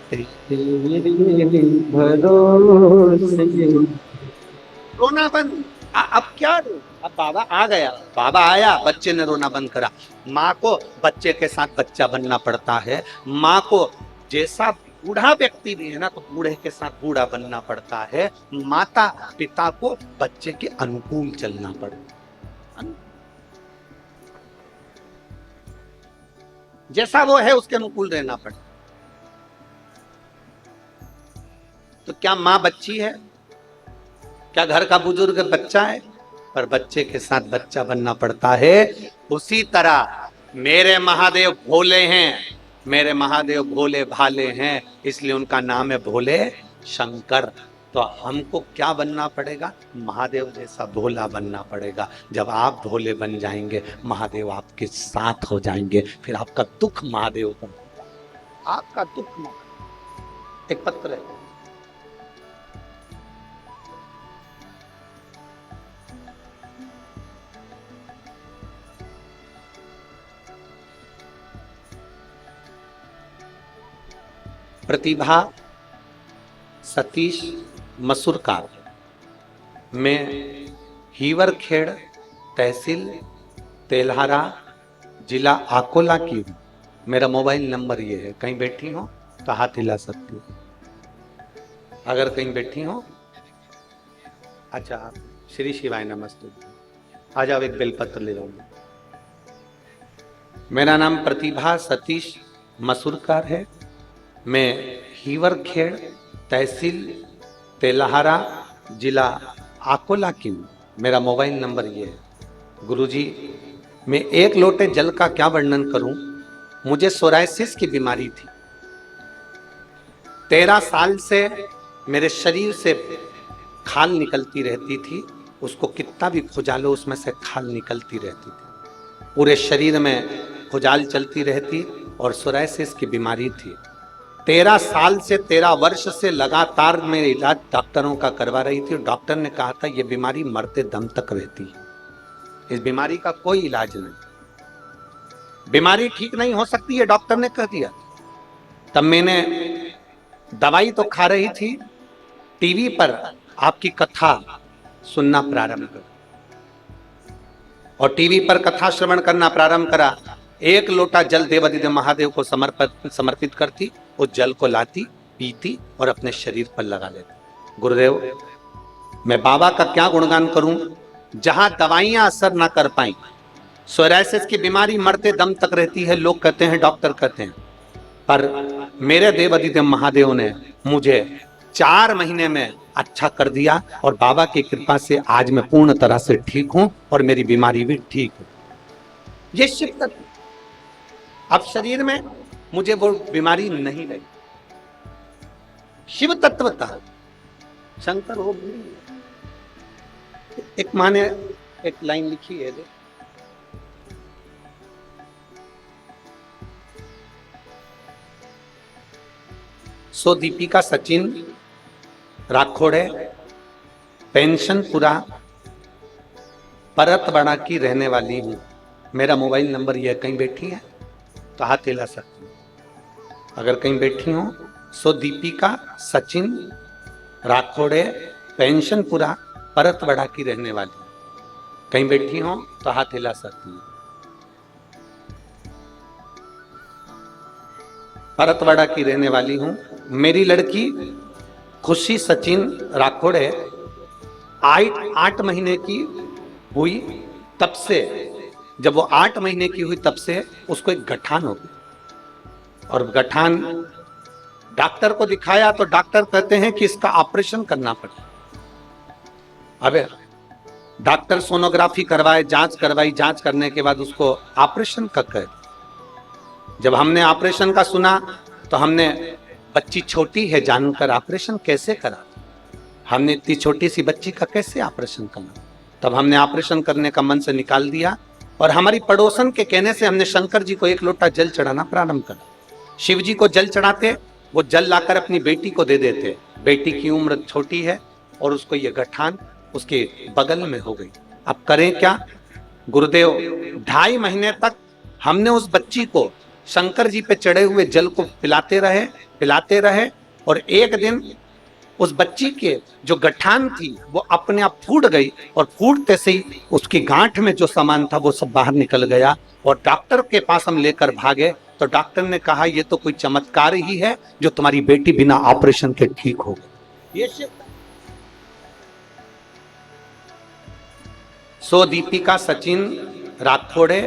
तेरे भरोसे। रोना बंद। अब क्या रो, अब बाबा आ गया, बाबा आया, बच्चे ने रोना बंद करा। माँ को बच्चे के साथ बच्चा बनना पड़ता है। माँ को जैसा बूढ़ा व्यक्ति भी है ना तो बूढ़े के साथ बूढ़ा बनना पड़ता है। माता पिता को बच्चे के अनुकूल चलना पड़ता है। जैसा वो है उसके अनुकूल रहना पड़ता। तो क्या माँ बच्ची है? क्या घर का बुजुर्ग बच्चा है? पर बच्चे के साथ बच्चा बनना पड़ता है। उसी तरह मेरे महादेव भोले हैं, मेरे महादेव भोले भाले हैं, इसलिए उनका नाम है भोले शंकर। तो हमको क्या बनना पड़ेगा? महादेव जैसा भोला बनना पड़ेगा। जब आप भोले बन जाएंगे महादेव आपके साथ हो जाएंगे, फिर आपका दुख महादेव बन, आपका दुख। एक पत्र है, प्रतिभा सतीश मसूरकार, मैं हीवरखेड़ तहसील तेल्हारा जिला अकोला की हूँ। मेरा मोबाइल नंबर ये है, कहीं बैठी हो तो हाथ हिला सकती हो। अगर कहीं बैठी हो, अच्छा श्री शिवाय नमस्ते, आ जाओ एक बेलपत्र ले जाऊंगा। मेरा नाम प्रतिभा सतीश मसूरकार है। मैं हीवरखेड़, तहसील तेल्हारा, जिला अकोला की हूँ। मेरा मोबाइल नंबर ये है। गुरुजी, मैं एक लोटे जल का क्या वर्णन करूं। मुझे सोराइसिस की बीमारी थी। 13 साल से मेरे शरीर से खाल निकलती रहती थी। उसको कितना भी खुजालो उसमें से खाल निकलती रहती थी। पूरे शरीर में खुजाल चलती रहती और सोराइसिस की बीमारी थी। 13 साल से 13 वर्ष से लगातार मैं इलाज डॉक्टरों का करवा रही थी। डॉक्टर ने कहा था ये बीमारी मरते दम तक रहती है, इस बीमारी का कोई इलाज नहीं, बीमारी ठीक नहीं हो सकती है, डॉक्टर ने कह दिया। तब मैंने दवाई तो खा रही थी, टीवी पर आपकी कथा सुनना प्रारंभ कर और टीवी पर कथा श्रवण करना प्रारंभ करा। एक लोटा जल देवादिदेव महादेव को समर्पित करती, उस जल को लाती, पीती और अपने शरीर पर लगा लेती। गुरुदेव, मैं बाबा का क्या गुणगान करूं, जहां दवाइयां असर ना कर पाई। सोराइसिस की बीमारी मरते दम तक रहती है, लोग कहते हैं, डॉक्टर कहते हैं, पर मेरे देवादिदेव महादेव ने मुझे 4 महीने में अच्छा कर दिया और बाबा की कृपा से आज मैं पूर्ण तरह से ठीक हूं और मेरी बीमारी भी ठीक है। ये शिव तत्व, अब शरीर में मुझे वो बीमारी नहीं रही। शिव तत्व था, शंकर हो गई। एक माँ ने एक लाइन लिखी है, सो दीपिका सचिन राखोड़े, पेंशनपुरा, परतवाड़ा की रहने वाली हूँ। मेरा मोबाइल नंबर ये, कहीं बैठी है तो हाथ हिला सकती हूँ। अगर कहीं बैठी हो, सो दीपिका सचिन राखोड़े, पेंशनपुरा, परतवाड़ा की रहने वाली हूँ। कहीं बैठी हो तो हाथ हिला सकती हूँ। परतवाड़ा की रहने वाली हूँ। मेरी लड़की खुशी सचिन राखोड़े 8 महीने की हुई, तब से, जब वो 8 महीने की हुई तब से उसको एक गठान हो गई और गठान डॉक्टर को दिखाया तो डॉक्टर कहते हैं कि इसका ऑपरेशन करना पड़ेगा। अबे डॉक्टर सोनोग्राफी करवाए, जांच करवाई, जांच करने के बाद उसको ऑपरेशन का कह। जब हमने ऑपरेशन का सुना तो हमने, बच्ची छोटी है जानकर ऑपरेशन कैसे करा, हमने इतनी छोटी सी बच्ची का कैसे ऑपरेशन करना। तब हमने ऑपरेशन करने का मन से निकाल दिया और हमारी पड़ोसन के कहने से हमने शंकर जी को एक लोटा जल चढ़ाना प्रारंभ करा। शिव जी को जल चढ़ाते, वो जल लाकर अपनी बेटी को दे देते। बेटी की उम्र छोटी है और उसको ये गठान उसके बगल में हो गई। अब करें क्या गुरुदेव। 2.5 महीने तक हमने उस बच्ची को शंकर जी पे चढ़े हुए जल को पिलाते रहे और एक दिन उस बच्ची के जो गठान थी वो अपने आप फूट गई और फूटते से ही उसकी गांठ में जो सामान था वो सब बाहर निकल गया और डॉक्टर के पास हम लेकर भागे तो डॉक्टर ने कहा ये तो कोई चमत्कार ही है जो तुम्हारी बेटी बिना ऑपरेशन के ठीक हो गई। ये सो दीपिका सचिन राठौड़े,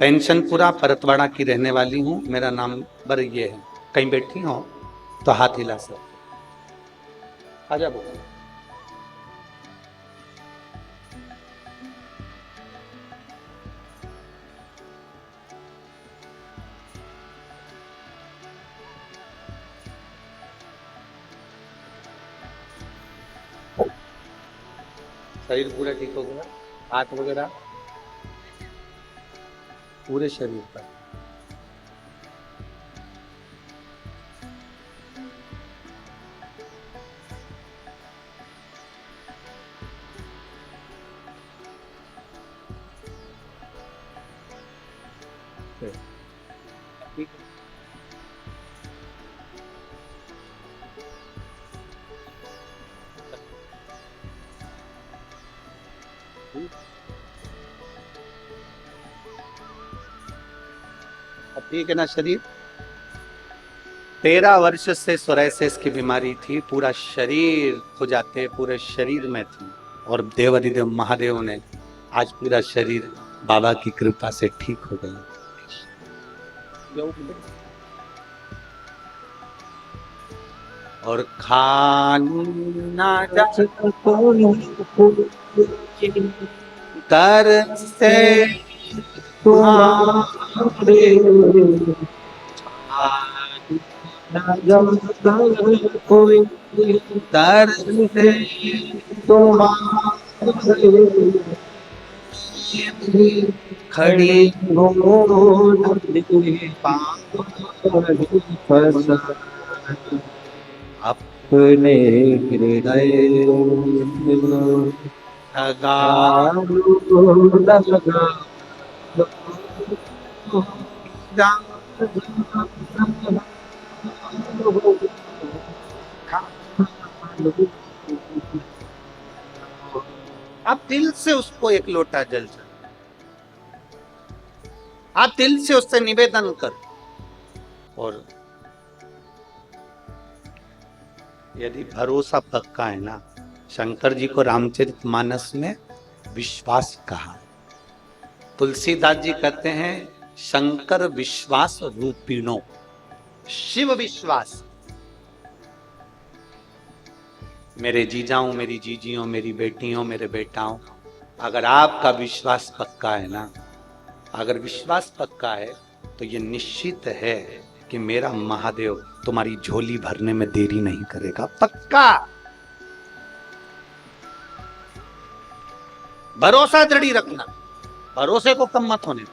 पेंशनपुरा, परतवाड़ा की रहने वाली हूँ। मेरा नंबर ये है, कहीं बैठी हो तो हाथ हिला सर। आजा बोल। शरीर पूरा ठीक हो गया, हाथ वगैरह पूरे शरीर पर। ठीक ठीक है ना। शरीर 13 वर्ष से सोराइसिस की बीमारी थी, पूरा शरीर खुजाते, पूरे शरीर में थी और देवादिदेव महादेव ने आज पूरा शरीर बाबा की कृपा से ठीक हो गया। और खाना जा दर से तुम्हारे कोई दर से खड़ी अपने हृदय आप दिल से उसको एक लोटा जल से, आप दिल से उससे निवेदन कर। और यदि भरोसा पक्का है ना, शंकर जी को रामचरितमानस में विश्वास कहा। तुलसीदास जी कहते हैं शंकर विश्वास रूपिणो, शिव विश्वास। मेरे जीजाओं, मेरी जीजियों, मेरी बेटियों, मेरे बेटाओं, अगर आपका विश्वास पक्का है ना, अगर विश्वास पक्का है तो ये निश्चित है कि मेरा महादेव तुम्हारी झोली भरने में देरी नहीं करेगा। पक्का भरोसा दृढ़ रखना, भरोसे को कम मत होने।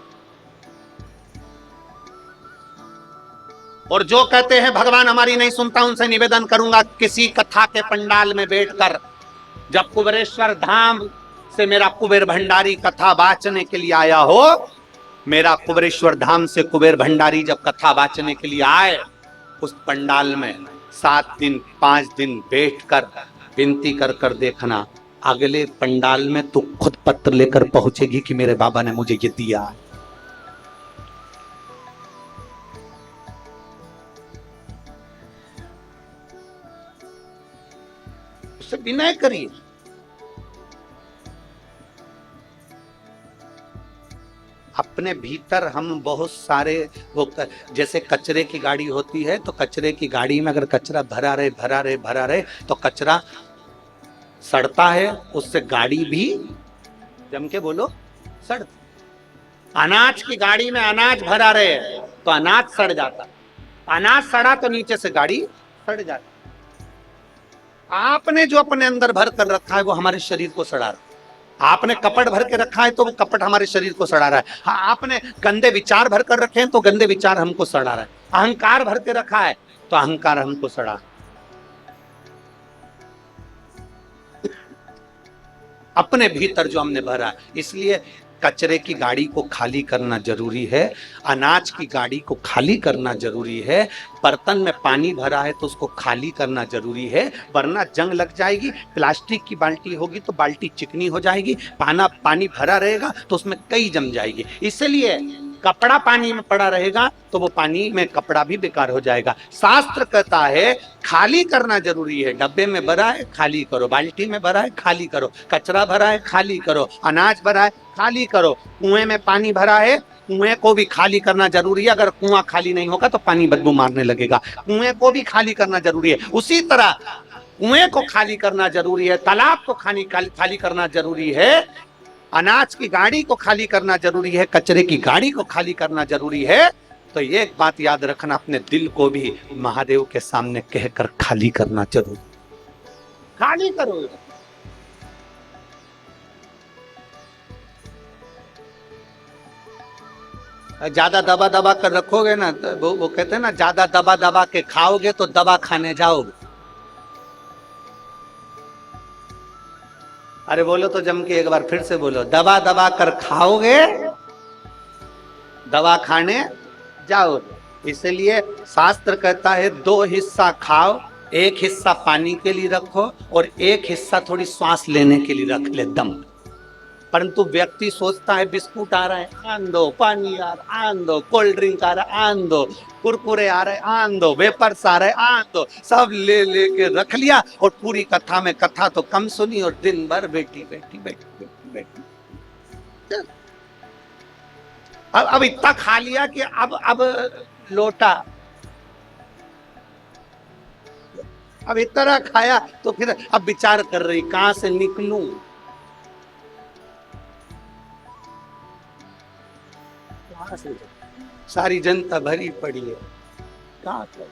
और जो कहते हैं भगवान हमारी नहीं सुनता, उनसे निवेदन करूंगा किसी कथा के पंडाल में बैठकर, जब कुबेरेश्वर धाम से मेरा कुबेर भंडारी कथा वाचने के लिए आया हो, मेरा कुबेरेश्वर धाम से कुबेर भंडारी जब कथा वाचने के लिए आए, उस पंडाल में 7 दिन 5 दिन बैठकर विनती कर कर देखना, अगले पंडाल में तू खुद पत्र लेकर पहुंचेगी कि मेरे बाबा ने मुझे ये दिया है। उससे विनय करिए। अपने भीतर हम बहुत सारे वो जैसे कचरे की गाड़ी होती है, तो कचरे की गाड़ी में अगर कचरा भरा रहे भरा रहे भरा रहे तो कचरा सड़ता है, उससे गाड़ी भी जम के बोलो सड़। अनाज की गाड़ी में अनाज भरा रहे तो अनाज सड़ जाता, अनाज सड़ा तो नीचे से गाड़ी सड़ जाती। आपने जो अपने अंदर भर कर रखा है वो हमारे शरीर को सड़ा रहा है। आपने कपट भर के रखा है तो वो कपट हमारे शरीर को सड़ा रहा है। हाँ, आपने गंदे विचार भर कर रखे हैं तो गंदे विचार हमको सड़ा रहा है। अहंकार भर के रखा है तो अहंकार हमको सड़ा है। अपने भीतर जो हमने भरा है, इसलिए कचरे की गाड़ी को खाली करना जरूरी है, अनाज की गाड़ी को खाली करना जरूरी है, बर्तन में पानी भरा है तो उसको खाली करना जरूरी है, वरना जंग लग जाएगी। प्लास्टिक की बाल्टी होगी तो बाल्टी चिकनी हो जाएगी, पानी भरा रहेगा तो उसमें कई जम जाएगी। इसलिए कपड़ा पानी में पड़ा रहेगा तो वो पानी में कपड़ा भी बेकार हो जाएगा। शास्त्र कहता है खाली करना जरूरी है। डब्बे में भरा है खाली करो, बाल्टी में भरा है खाली करो, कचरा भरा है खाली करो, अनाज भरा है खाली करो, कुएं में पानी भरा है कुएं को भी खाली करना जरूरी है। अगर कुआं खाली नहीं होगा तो पानी बदबू मारने लगेगा, कुएं को भी खाली करना जरूरी है। उसी तरह कुएं को खाली करना जरूरी है, तालाब को खाली करना जरूरी है, अनाज की गाड़ी को खाली करना जरूरी है, कचरे की गाड़ी को खाली करना जरूरी है। तो ये एक बात याद रखना, अपने दिल को भी महादेव के सामने कहकर खाली करना जरूरी, खाली करो। ज्यादा दबा दबा कर रखोगे ना तो वो कहते हैं ना, ज्यादा दबा दबा के खाओगे तो दवा खाने जाओगे। अरे बोलो तो जम के एक बार फिर से बोलो, दबा दबा कर खाओगे दवा खाने जाओगे। इसलिए शास्त्र कहता है 2 हिस्सा खाओ, एक हिस्सा पानी के लिए रखो और एक हिस्सा थोड़ी सांस लेने के लिए रख ले, दम। परंतु व्यक्ति सोचता है बिस्कुट आ रहा है आन दो, पानी आ रहा है आन दो, कोल्ड ड्रिंक आ रहा है आन दो, कुरकुरे आ रहे आन दो, वेपर्स आ रहे आन दो, सब ले लेके रख लिया और पूरी कथा में कथा तो कम सुनी और दिन भर बैठी बैठी बैठी बैठी बैठी। अब इतना खा लिया कि अब लोटा अब इतना खाया तो फिर अब विचार कर रही कहां से निकलूं। कहां से, सारी जनता भरी पड़ी है, कहां से।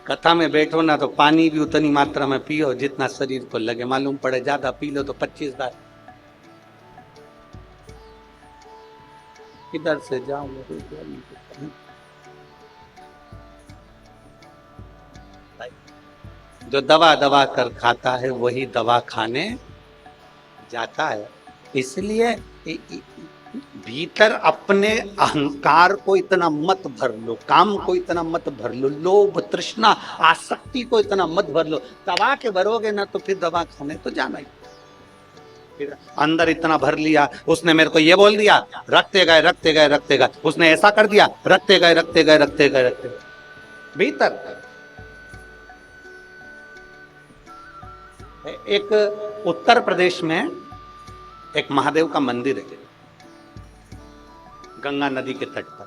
कथा में बैठो ना तो पानी भी उतनी मात्रा में पियो जितना शरीर को लगे, मालूम पड़े ज्यादा पी लो तो 25 बार किधर से जाऊं। जो दवा दवा कर खाता है वही दवा खाने जाता है। इसलिए भीतर अपने अहंकार को इतना मत भर लो, काम को इतना मत भर लो, लोभ तृष्णा आसक्ति को इतना मत भर लो। दबा के भरोगे ना तो फिर दवा खाने तो जाना ही। फिर अंदर इतना भर लिया, उसने मेरे को ये बोल दिया, रखते गए रखते गए रखते गए, उसने ऐसा कर दिया, रखते गए रखते गए रखते गए रखते गए। भीतर एक उत्तर प्रदेश में एक महादेव का मंदिर है, गंगा नदी के तट पर।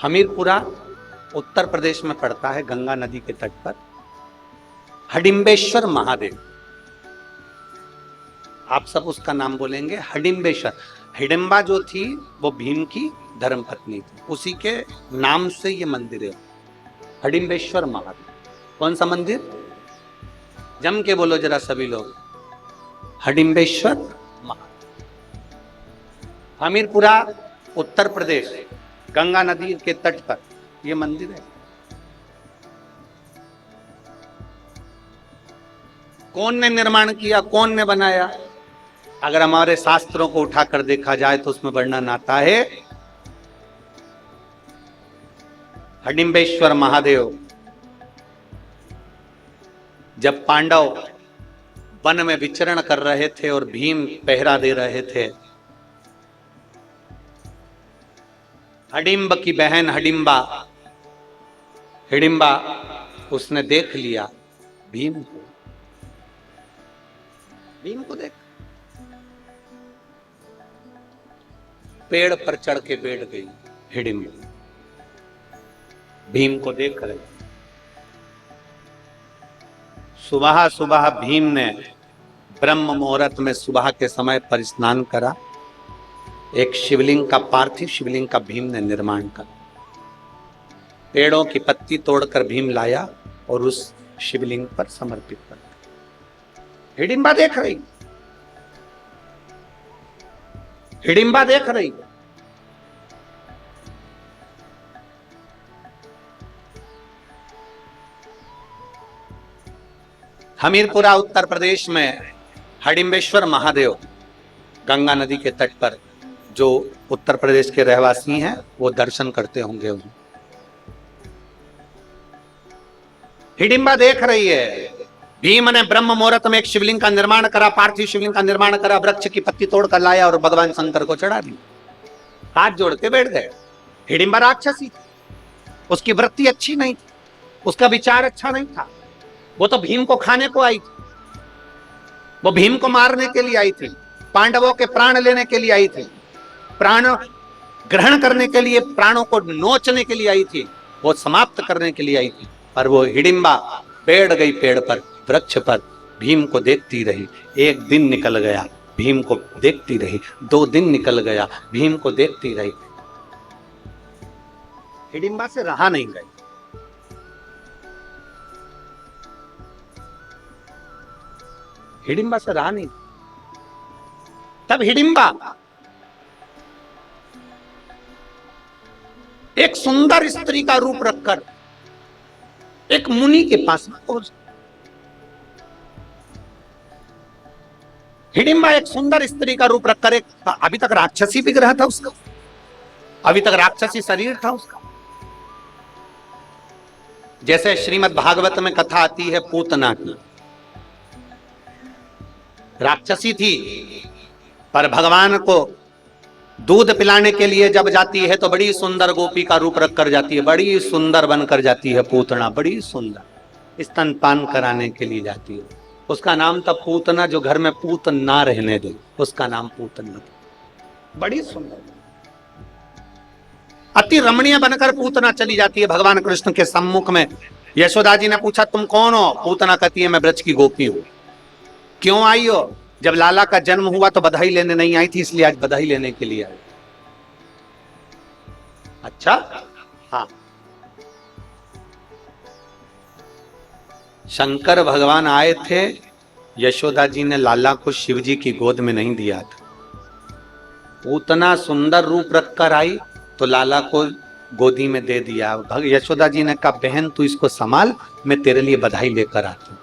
हमीरपुरा उत्तर प्रदेश में पड़ता है, गंगा नदी के तट पर। हडिम्बेश्वर महादेव, आप सब उसका नाम बोलेंगे, हडिम्बेश्वर। हिडिंबा जो थी वो भीम की धर्मपत्नी थी, उसी के नाम से ये मंदिर है, हडिम्बेश्वर महादेव। कौन सा मंदिर? जम के बोलो जरा सभी लोग, हडिम्बेश्वर महादेव। हमीरपुरा उत्तर प्रदेश, गंगा नदी के तट पर यह मंदिर है। कौन ने निर्माण किया, कौन ने बनाया? अगर हमारे शास्त्रों को उठाकर देखा जाए तो उसमें वर्णन आता है, हडिम्बेश्वर महादेव जब पांडव वन में विचरण कर रहे थे और भीम पहरा दे रहे थे, हडिम्ब की बहन हिडिंबा उसने देख लिया भीम को देख, पेड़ पर चढ़ के बैठ गई हिडिंबा, भीम को देख रही। सुबह सुबह भीम ने ब्रह्म मुहूर्त में सुबह के समय पर स्नान करा, एक शिवलिंग का, पार्थिव शिवलिंग का भीम ने निर्माण करा। पेड़ों की पत्ती तोड़कर भीम लाया और उस शिवलिंग पर समर्पित कर दिया। हिडिंबा देख रही, हिडिंबा देख रही। हमीरपुरा उत्तर प्रदेश में हडिम्बेश्वर महादेव, गंगा नदी के तट पर, जो उत्तर प्रदेश के रहवासी हैं वो दर्शन करते होंगे। हिडिंबा देख रही है, भीम ने ब्रह्म मुहूर्त में एक शिवलिंग का निर्माण करा, पार्थिव शिवलिंग का निर्माण करा, वृक्ष की पत्ती तोड़कर लाया और भगवान शंकर को चढ़ा दी। हाथ जोड़ के बैठ गए। हिडिंबा राक्षसी थी, उसकी वृत्ति अच्छी नहीं थी, उसका विचार अच्छा नहीं था। वो तो भीम को खाने को आई थी, वो भीम को मारने के लिए आई थी, पांडवों के प्राण लेने के लिए आई थी, प्राण ग्रहण करने के लिए, प्राणों को नोचने के लिए आई थी, वो समाप्त करने के लिए आई थी। पर वो हिडिंबा बैठ गई पेड़ पर, वृक्ष पर, भीम को देखती रही। एक दिन निकल गया, भीम को देखती रही। 2 दिन निकल गया, भीम को देखती रही। हिडिंबा से रहा नहीं गई। हिडिंबा से रहा नहीं। तब हिडिंबा एक सुंदर स्त्री का रूप रखकर एक मुनि के पास पहुंच। हिडिंबा एक सुंदर स्त्री का रूप रखकर, एक अभी तक राक्षसी विग्रह था उसका, अभी तक राक्षसी शरीर था उसका। जैसे श्रीमद् भागवत में कथा आती है पूतना की, राक्षसी थी, पर भगवान को दूध पिलाने के लिए जब जाती है तो बड़ी सुंदर गोपी का रूप रखकर जाती है, बड़ी सुंदर बनकर जाती है पूतना, बड़ी सुंदर। स्तनपान कराने के लिए जाती है, उसका नाम था पूतना। जो घर में पूत ना रहने दे उसका नाम पूतना था, बड़ी सुंदर। अति रमणीय बनकर पूतना चली जाती है भगवान कृष्ण के सम्मुख में। यशोदा जी ने पूछा तुम कौन हो? पूतना कहती है मैं ब्रज की गोपी हूं। क्यों आई हो? जब लाला का जन्म हुआ तो बधाई लेने नहीं आई थी, इसलिए आज बधाई लेने के लिए आई। अच्छा, हाँ। शंकर भगवान आए थे, यशोदा जी ने लाला को शिव जी की गोद में नहीं दिया था। उतना सुंदर रूप रखकर आई तो लाला को गोदी में दे दिया। यशोदा जी ने कहा बहन तू इसको संभाल, मैं तेरे लिए बधाई लेकर आती हूँ।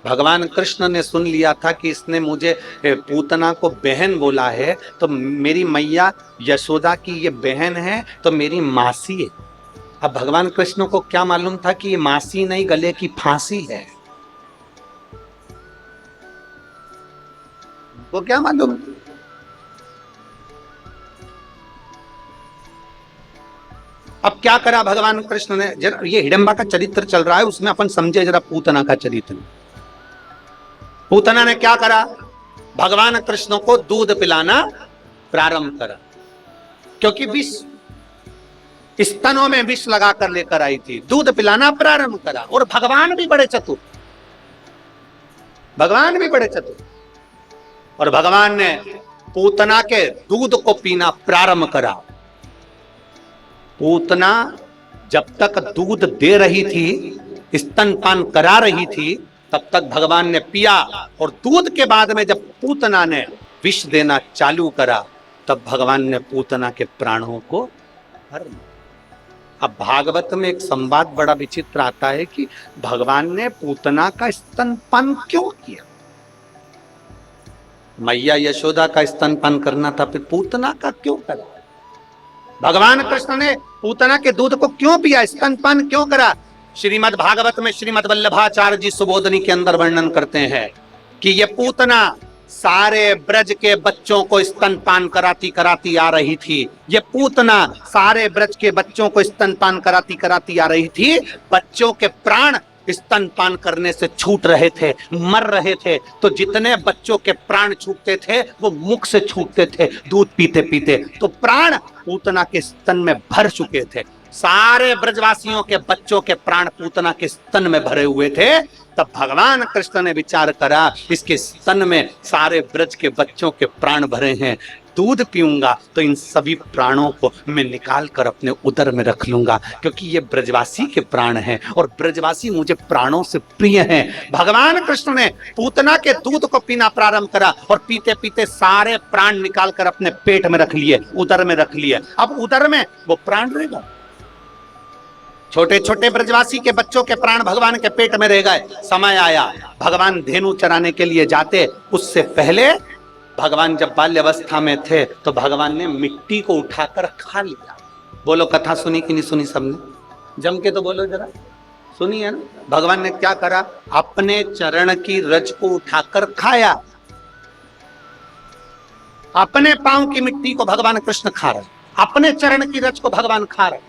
भगवान कृष्ण ने सुन लिया था कि इसने मुझे पूतना को बहन बोला है, तो मेरी मैया यशोदा की ये बहन है तो मेरी मासी है। अब भगवान कृष्ण को क्या मालूम था कि ये मासी नहीं, गले की फांसी है। वो क्या मालूम। अब क्या करा भगवान कृष्ण ने, जरा ये हिडंबा का चरित्र चल रहा है, उसमें अपन समझे जरा पूतना का चरित्र। पूतना ने क्या करा? भगवान कृष्ण को दूध पिलाना प्रारंभ करा, क्योंकि विष स्तनों में विष लगाकर लेकर आई थी। दूध पिलाना प्रारंभ करा, और भगवान भी बड़े चतुर, भगवान भी बड़े चतुर। और भगवान ने पूतना के दूध को पीना प्रारंभ करा। पूतना जब तक दूध दे रही थी, स्तनपान करा रही थी, तब तक भगवान ने पिया। और दूध के बाद में जब पूतना ने विष देना चालू करा, तब भगवान ने पूतना के प्राणों को हर लिया। अब भागवत में एक संवाद बड़ा विचित्र आता है कि भगवान ने पूतना का स्तनपान क्यों किया? मैया यशोदा का स्तनपान करना था, फिर पूतना का क्यों करा? भगवान कृष्ण ने पूतना के दूध को क्यों पिया, स्तनपान क्यों करा? श्रीमद् भागवत में श्रीमद् वल्लभाचार्य जी सुबोधनी के अंदर वर्णन करते हैं कि ये पूतना सारे ब्रज के बच्चों को स्तनपान कराती कराती आ रही थी। ये पूतना सारे ब्रज के बच्चों को स्तनपान कराती कराती आ रही थी। बच्चों के प्राण स्तनपान करने से छूट रहे थे, मर रहे थे। तो जितने बच्चों के प्राण छूटते थे वो मुख से छूटते थे दूध पीते पीते। तो प्राण पूतना के स्तन में भर चुके थे। सारे ब्रजवासियों के बच्चों के प्राण पूतना के स्तन में भरे हुए थे। तब भगवान कृष्ण ने विचार करा इसके स्तन में सारे ब्रज के बच्चों के प्राण भरे हैं, दूध पीऊंगा तो इन सभी प्राणों को मैं निकाल कर अपने उदर में रख लूंगा, क्योंकि ये ब्रजवासी के प्राण हैं और ब्रजवासी मुझे प्राणों से प्रिय हैं। भगवान कृष्ण ने पूतना के दूध को पीना प्रारंभ करा और पीते पीते सारे प्राण निकाल कर अपने पेट में रख लिए, उदर में रख लिए। अब उदर में वो प्राण रहेगा। छोटे छोटे ब्रजवासी के बच्चों के प्राण भगवान के पेट में रह गए। समय आया, भगवान धेनु चराने के लिए जाते, उससे पहले भगवान जब बाल्यावस्था में थे तो भगवान ने मिट्टी को उठाकर खा लिया। बोलो कथा सुनी कि नहीं सुनी सबने? जम के तो बोलो जरा, सुनी है ना? भगवान ने क्या करा? अपने चरण की रज को उठाकर खाया। अपने पांव की मिट्टी को भगवान कृष्ण खा रहे, अपने चरण की रज को भगवान खा रहे।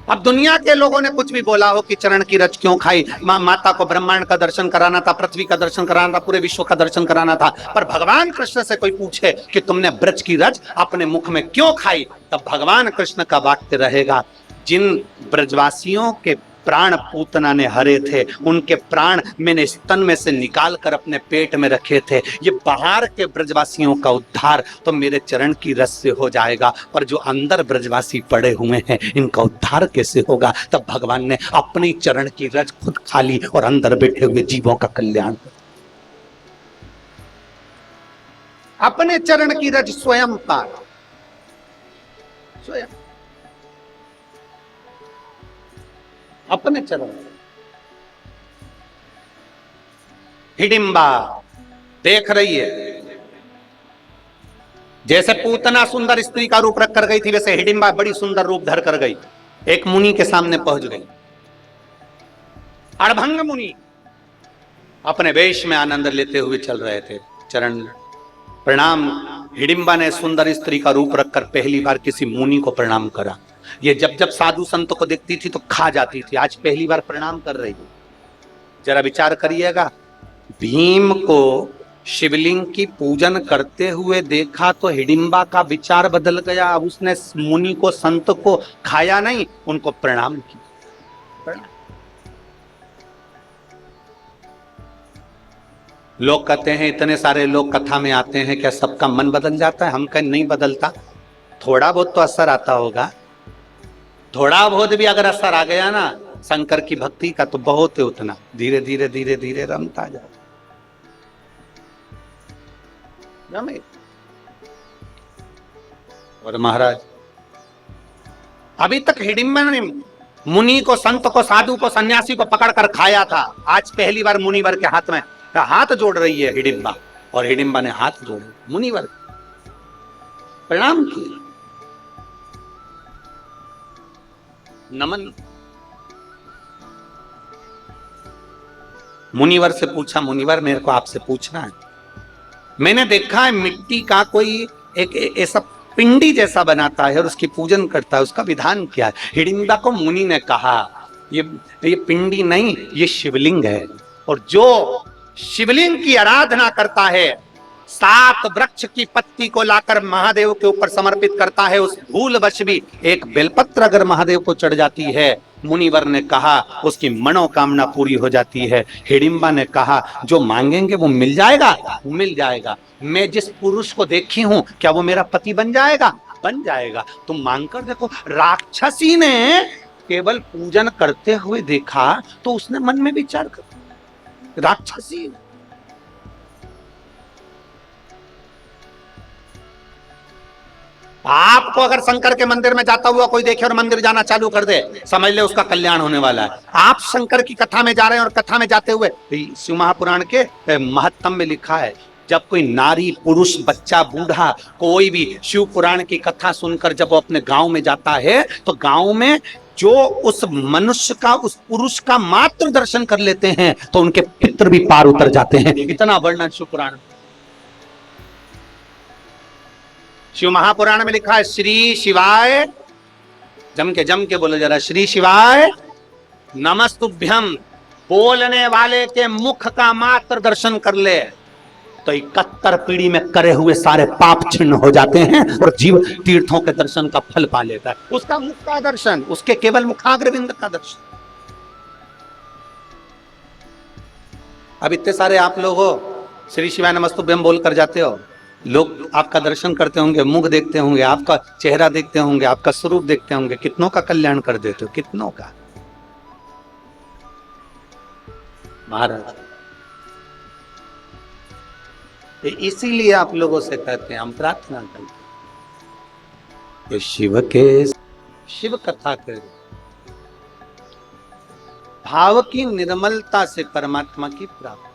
अब दुनिया के लोगों ने कुछ भी बोला हो कि चरण की रज क्यों खाई, माता को ब्रह्मांड का दर्शन कराना था, पृथ्वी का दर्शन कराना था, पूरे विश्व का दर्शन कराना था। पर भगवान कृष्ण से कोई पूछे कि तुमने ब्रज की रज अपने मुख में क्यों खाई, तब भगवान कृष्ण का वाक्य रहेगा, जिन ब्रजवासियों के प्राण पूतना ने हरे थे उनके प्राण मैंने स्तन में से निकाल कर अपने पेट में रखे थे। ये बाहर के ब्रजवासियों का उद्धार तो मेरे चरण की रस से हो जाएगा, पर जो अंदर ब्रजवासी पड़े हुए हैं इनका उद्धार कैसे होगा? तब भगवान ने अपनी चरण की रज खुद खा ली और अंदर बैठे हुए जीवों का कल्याण। अपने चरण की रज स्वयं पार, स्वयं अपने चरण। हिडिंबा देख रही है, जैसे पूतना सुंदर स्त्री का रूप रख कर गई थी, वैसे हिडिंबा बड़ी सुंदर रूप धर कर गई। एक मुनि के सामने पहुंच गई। अड़भंग मुनि अपने वेश में आनंद लेते हुए चल रहे थे। चरण प्रणाम। हिडिंबा ने सुंदर स्त्री का रूप रखकर पहली बार किसी मुनि को प्रणाम करा। ये जब जब साधु संत को देखती थी तो खा जाती थी, आज पहली बार प्रणाम कर रही है। जरा विचार करिएगा, भीम को शिवलिंग की पूजन करते हुए देखा तो हिडिंबा का विचार बदल गया। अब उसने मुनि को, संत को खाया नहीं, उनको प्रणाम किया। लोग कहते हैं, इतने सारे लोग कथा में आते हैं, क्या सबका मन बदल जाता है? हम कहें नहीं बदलता, थोड़ा बहुत तो असर आता होगा। थोड़ा बहुत भी अगर असर आ गया ना शंकर की भक्ति का, तो बहुत है उतना, धीरे धीरे धीरे धीरे रमता जाए। और महाराज अभी तक हिडिंबा ने मुनि को, संत को, साधु को, सन्यासी को पकड़कर खाया था। आज पहली बार मुनिवर के हाथ में हाथ जोड़ रही है हिडिंबा, और हिडिंबा ने हाथ जोड़े, मुनिवर प्रणाम किए, नमन। मुनिवर से पूछा, मुनिवर मेरे को आपसे पूछना है, मैंने देखा है मिट्टी का कोई एक ऐसा पिंडी जैसा बनाता है और उसकी पूजन करता है, उसका विधान क्या है? हिडिंबा को मुनि ने कहा, ये पिंडी नहीं, ये शिवलिंग है। और जो शिवलिंग की आराधना करता है, 7 वृक्ष की पत्ती को लाकर महादेव के ऊपर समर्पित करता है, उस भूलवश भी एक बेलपत्र अगर महादेव को चढ़ जाती है, मुनिवर ने कहा उसकी मनोकामना पूरी हो जाती है। हिडिंबा ने कहा जो मांगेंगे वो मिल जाएगा, मिल जाएगा। मैं जिस पुरुष को देखी हूं, क्या वो मेरा पति बन जाएगा? बन जाएगा। तुम मांग कर देखो। राक्षसी ने केवल पूजन करते हुए देखा तो उसने मन में विचार कर, राक्षसी आपको अगर शंकर के मंदिर में जाता हुआ कोई देखे और मंदिर जाना चालू कर दे, समझ ले उसका कल्याण होने वाला है। आप शंकर की कथा में जा रहे हैं और कथा में जाते हुए, शिव महापुराण के महत्तम में लिखा है, जब कोई नारी, पुरुष, बच्चा, बूढ़ा, कोई भी शिव पुराण की कथा सुनकर जब वो अपने गांव में जाता है, तो गांव में जो उस मनुष्य का, उस पुरुष का मात्र दर्शन कर लेते हैं तो उनके पितृ भी पार उतर जाते हैं। इतना वर्णन शिव पुराण, शिव महापुराण में लिखा है। श्री शिवाय, जम के बोलो जरा, श्री शिवाय नमस्तुभ्यम। बोलने वाले के मुख का मात्र दर्शन कर ले तो 71 पीढ़ी में करे हुए सारे पाप छिन्न हो जाते हैं और जीव तीर्थों के दर्शन का फल पा लेता है। उसका मुख का दर्शन, उसके केवल मुखाग्रविंद का दर्शन। अब इतने सारे आप लोग हो, श्री शिवाय नमस्तुभ्यम बोल कर जाते हो, लोग आपका दर्शन करते होंगे, मुख देखते होंगे, आपका चेहरा देखते होंगे, आपका स्वरूप देखते होंगे, कितनों का कल्याण कर देते हो, कितनों का। महाराज इसीलिए आप लोगों से कहते हैं, हम प्रार्थना करते हैं, शिव के शिव कथा करें, भाव की निर्मलता से परमात्मा की प्राप्ति।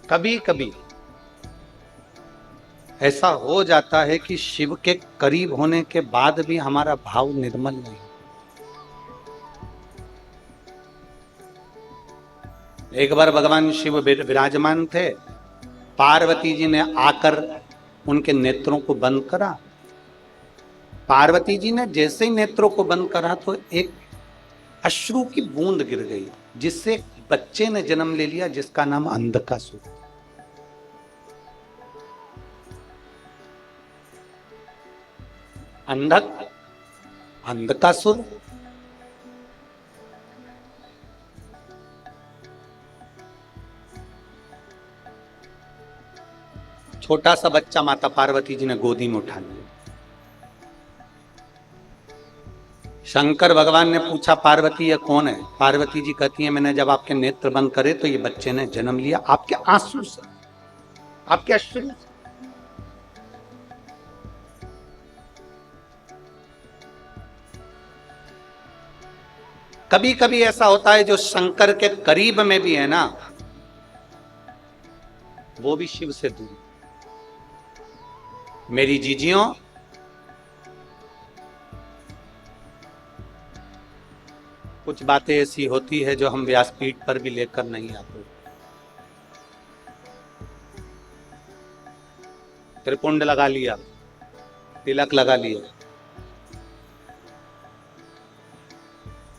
कभी कभी ऐसा हो जाता है कि शिव के करीब होने के बाद भी हमारा भाव निर्मल नहीं। एक बार भगवान शिव विराजमान थे, पार्वती जी ने आकर उनके नेत्रों को बंद करा। पार्वती जी ने जैसे ही नेत्रों को बंद करा तो एक अश्रु की बूंद गिर गई, जिससे बच्चे ने जन्म ले लिया, जिसका नाम अंधकासुर। अंधकासुर छोटा सा बच्चा माता पार्वती जी ने गोदी में उठा लिया। शंकर भगवान ने पूछा, पार्वती ये कौन है? पार्वती जी कहती है, मैंने जब आपके नेत्र बंद करे तो ये बच्चे ने जन्म लिया, आपके आंसू से, आपके अश्रु से। कभी कभी ऐसा होता है जो शंकर के करीब में भी है ना, वो भी शिव से दूर। मेरी जीजियों, कुछ बातें ऐसी होती है जो हम व्यासपीठ पर भी लेकर नहीं आते। त्रिपुंड लगा लिया, तिलक लगा लिया,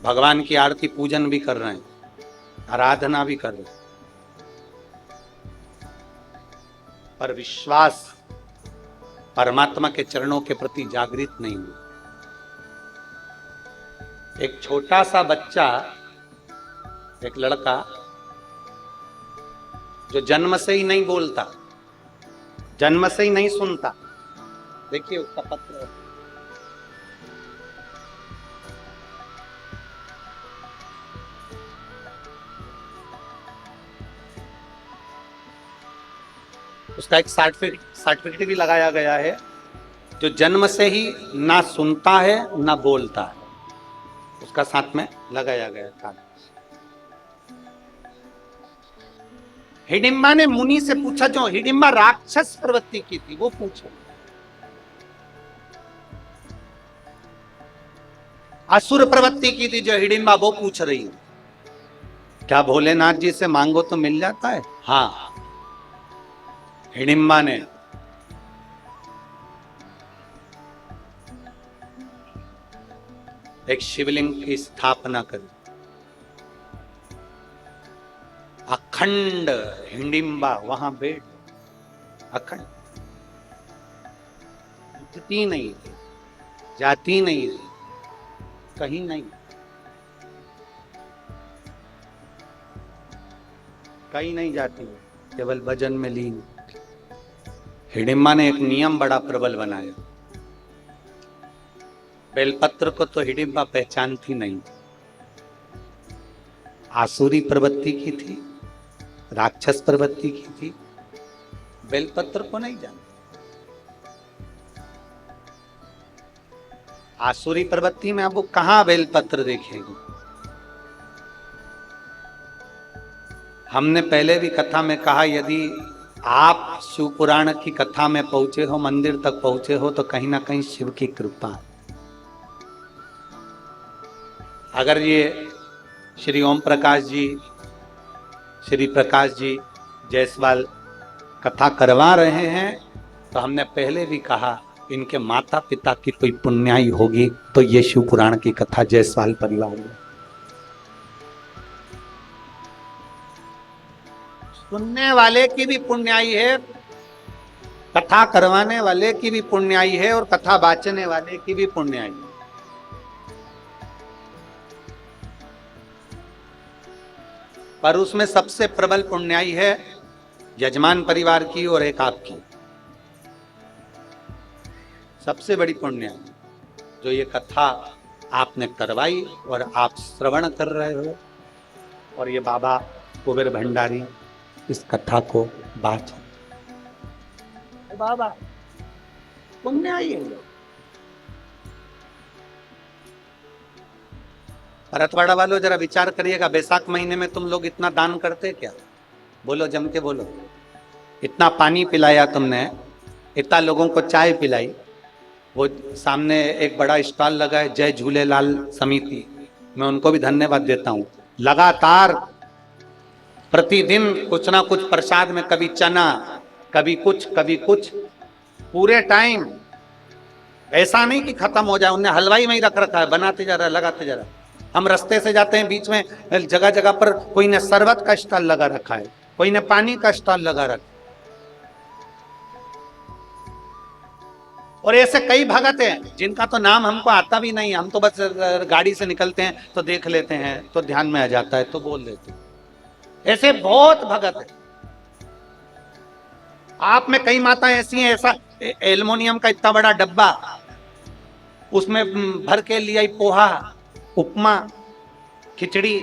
भगवान की आरती पूजन भी कर रहे हैं, आराधना भी कर रहे हैं, पर विश्वास परमात्मा के चरणों के प्रति जागृत नहीं हुआ। एक छोटा सा बच्चा, एक लड़का जो जन्म से ही नहीं बोलता, जन्म से ही नहीं सुनता, देखिए उसका पत्र, उसका एक सर्टिफिकेट भी लगाया गया है, जो जन्म से ही ना सुनता है ना बोलता है, उसका साथ में लगाया गया था। हिडिंबा ने मुनि से पूछा, जो हिडिंबा राक्षस प्रवृत्ति की थी वो पूछो, असुर प्रवृत्ति की थी जो हिडिंबा वो पूछ रही है, क्या भोलेनाथ जी से मांगो तो मिल जाता है? हाँ, हिडिंबा ने एक शिवलिंग की स्थापना करी, अखंड हिडिंबा वहां बैठ, अखंड, उठती नहीं थी, जाती नहीं थी, कहीं नहीं, कहीं नहीं जाती, केवल भजन में लीन। हिडिंबा ने एक नियम बड़ा प्रबल बनाया, बेलपत्र को तो हिडिंबा पहचानती नहीं, आसुरी प्रवृत्ति की थी, राक्षस प्रवृत्ति की थी, बेलपत्र को नहीं जानती। आसुरी प्रवृत्ति में अब वो कहां बेलपत्र देखेगी? हमने पहले भी कथा में कहा, यदि आप शिव पुराण की कथा में पहुंचे हो, मंदिर तक पहुंचे हो, तो कहीं ना कहीं शिव की कृपा है। अगर ये श्री ओम प्रकाश जी, श्री प्रकाश जी जायसवाल कथा करवा रहे हैं, तो हमने पहले भी कहा इनके माता पिता की कोई पुण्याई होगी तो ये शिव पुराण की कथा जायसवाल परिवार में। सुनने वाले की भी पुण्याई है, कथा करवाने वाले की भी पुण्याई है, और कथा बाचने वाले की भी पुण्याई है। पर उसमें सबसे प्रबल पुण्याई है यजमान परिवार की और एक आपकी, सबसे बड़ी पुण्याई जो ये कथा आपने करवाई और आप श्रवण कर रहे हो, और ये बाबा कुबेर भंडारी इस कथा को बाच, बाबा पुण्याई है। भरतवाड़ा वालों जरा विचार करिएगा, बैसाख महीने में तुम लोग इतना दान करते क्या? बोलो, जम के बोलो। इतना पानी पिलाया तुमने, इतना लोगों को चाय पिलाई, वो सामने एक बड़ा स्टॉल लगा है जय झूलेलाल समिति, मैं उनको भी धन्यवाद देता हूँ। लगातार प्रतिदिन कुछ ना कुछ प्रसाद में, कभी चना, कभी कुछ, पूरे टाइम, ऐसा नहीं कि खत्म हो जाए, उन्हें हलवाई में ही रख रखा है, बनाते जा रहा है, लगाते जा रहा है। हम रास्ते से जाते हैं, बीच में जगह जगह पर कोई ने शरबत का स्टॉल लगा रखा है, कोई ने पानी का स्टॉल लगा रखा है, और ऐसे कई भगत हैं जिनका तो नाम हमको आता भी नहीं, हम तो बस गाड़ी से निकलते हैं तो देख लेते हैं, तो ध्यान में आ जाता है तो बोल देते हैं। ऐसे बहुत भगत है। आप में कई माता ऐसी हैं, ऐसा एल्युमिनियम का इतना बड़ा डब्बा, उसमें भर के लिया पोहा, उपमा, खिचड़ी,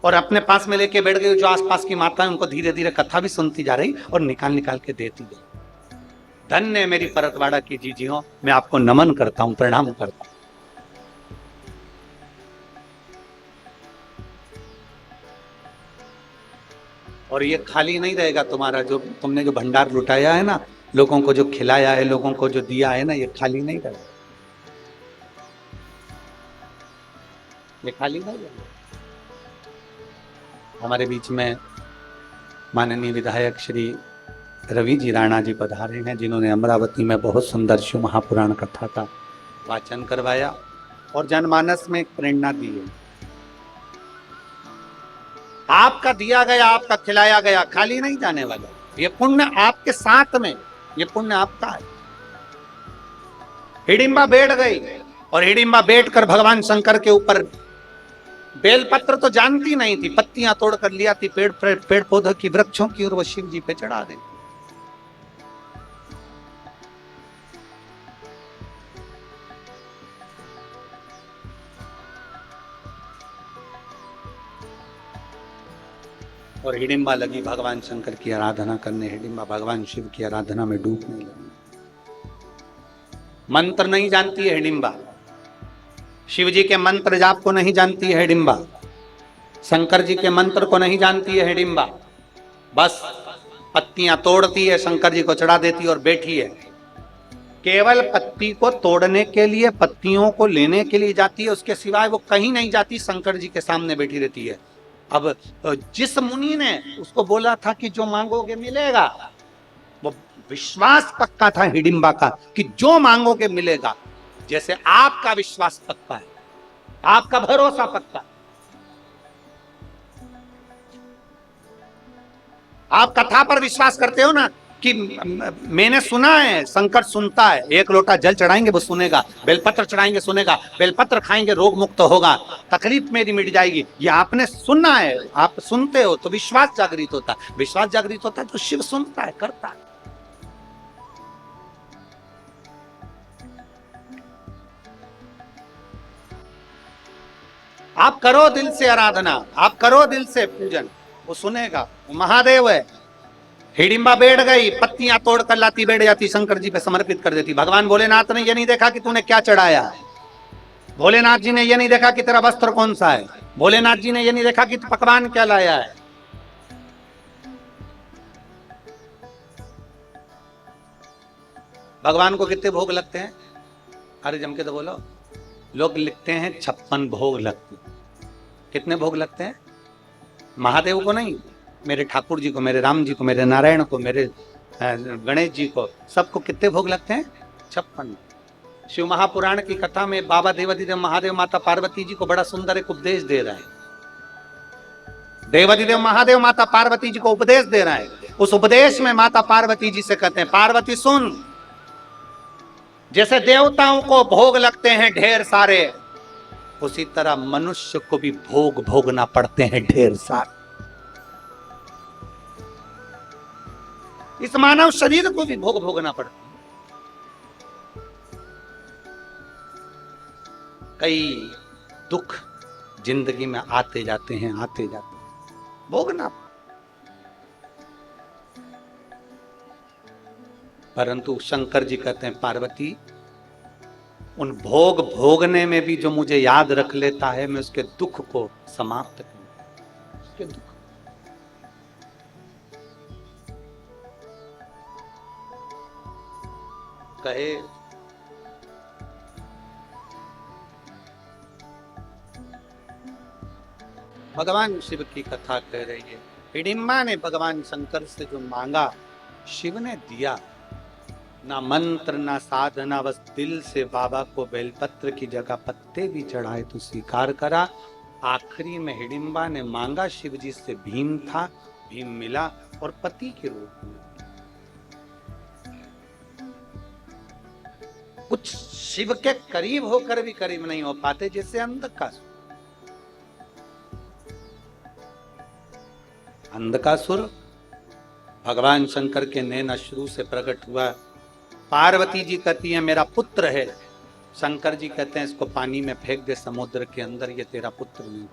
और अपने पास में लेके बैठ गई। जो आसपास की माता है उनको धीरे धीरे कथा भी सुनती जा रही और निकाल निकाल के देती गई। धन्य मेरी परतवाड़ा की जीजी हो, मैं आपको नमन करता हूं, प्रणाम करता हूं। और ये खाली नहीं रहेगा तुम्हारा, जो तुमने जो भंडार लुटाया है ना, लोगों को जो खिलाया है, लोगों को जो दिया है ना, ये खाली नहीं रहेगा, ये खाली नहीं रहेगा। हमारे बीच में माननीय विधायक श्री रवि जी राणा जी पधारे हैं, जिन्होंने अमरावती में बहुत सुंदर शिव महापुराण कथा का वाचन करवाया और जनमानस में एक प्रेरणा दी है। आपका दिया गया, आपका खिलाया गया खाली नहीं जाने वाला। ये पुण्य आपके साथ में, ये पुण्य आपका है। हिडिंबा बैठ गई और हिडिंबा बैठकर भगवान शंकर के ऊपर, बेलपत्र तो जानती नहीं थी, पत्तियां तोड़कर लिया थी पेड़ पौधों की, वृक्षों की, और वो शिव जी पे चढ़ा दी। और हिडिंबा लगी भगवान शंकर की आराधना करने। हिडिंबा भगवान शिव की आराधना में डूबने लगी। मंत्र नहीं जानती है हिडिंबा, शिव जी के मंत्र जाप को नहीं जानती है हिडिंबा, शंकर जी के मंत्र को नहीं जानती है हिडिंबा। बस पत्तियां तोड़ती है, शंकर जी को चढ़ा देती और बैठी है। केवल पत्ती को तोड़ने के लिए, पत्तियों को लेने के लिए जाती है, उसके सिवाय वो कहीं नहीं जाती, शंकर जी के सामने बैठी रहती है। अब जिस मुनि ने उसको बोला था कि जो मांगोगे मिलेगा, वो विश्वास पक्का था हिडिंबा का कि जो मांगोगे मिलेगा। जैसे आपका विश्वास पक्का है, आपका भरोसा पक्का है। आप कथा पर विश्वास करते हो ना कि मैंने सुना है, शंकर सुनता है, एक लोटा जल चढ़ाएंगे वो सुनेगा, बेलपत्र चढ़ाएंगे सुनेगा, बेलपत्र खाएंगे रोग मुक्त होगा, तकलीफ मेरी मिट जाएगी। ये आपने सुना है, आप सुनते हो तो विश्वास जागृत होता है। विश्वास जागृत होता है तो शिव सुनता है, करता है। आप करो दिल से आराधना, आप करो दिल से पूजन, वो सुनेगा, वो महादेव है। हिडिंबा बैठ गई, पत्तियां तोड़कर लाती, बैठ जाती, शंकर जी पे समर्पित कर देती। भगवान भोलेनाथ ने ये नहीं देखा कि तूने क्या चढ़ाया, भोलेनाथ जी ने ये नहीं देखा कि तेरा वस्त्र कौन सा है, भोलेनाथ जी ने ये नहीं देखा कि तू पकवान क्या लाया है। भगवान को कितने भोग लगते हैं? अरे जम के तो बोलो। लोग लिखते हैं 56 भोग लगते। कितने भोग लगते हैं? महादेव को नहीं, मेरे ठाकुर जी को, मेरे राम जी को, मेरे नारायण को, मेरे गणेश जी को, सबको कितने भोग लगते हैं? 56। शिव महापुराण की कथा में बाबा देवाधिदेव महादेव माता पार्वती जी को बड़ा सुंदर एक उपदेश दे रहा है। देवाधिदेव महादेव माता पार्वती जी को उपदेश दे रहा है। उस उपदेश में माता पार्वती जी से कहते हैं, पार्वती सुन, जैसे देवताओं को भोग लगते हैं ढेर सारे, उसी तरह मनुष्य को भी भोग भोगना पड़ते हैं ढेर सारे। इस मानव शरीर को भी भोग भोगना पड़ता है। कई दुख जिंदगी में आते जाते हैं, आते जाते हैं, भोगना। परंतु शंकर जी कहते हैं, पार्वती, उन भोग भोगने में भी जो मुझे याद रख लेता है, मैं उसके दुख को समाप्त करूं। उसके दुख कहे भगवान शिव की कथा कह रही है। हिडिंबा ने भगवान शंकर से जो मांगा, शिव ने दिया। ना मंत्र ना साधना, बस दिल से बाबा को बेलपत्र की जगह पत्ते भी चढ़ाए तो स्वीकार करा। आखिरी में हिडिंबा ने मांगा शिव जी से, भीम था, भीम मिला और पति के रूप में। कुछ शिव के करीब होकर भी करीब नहीं हो पाते, जैसे अंधकासुर। अंधकासुर भगवान शंकर के नैन अश्रु से प्रकट हुआ। पार्वती जी कहती है मेरा पुत्र है, शंकर जी कहते हैं इसको पानी में फेंक दे समुद्र के अंदर, ये तेरा पुत्र नहीं।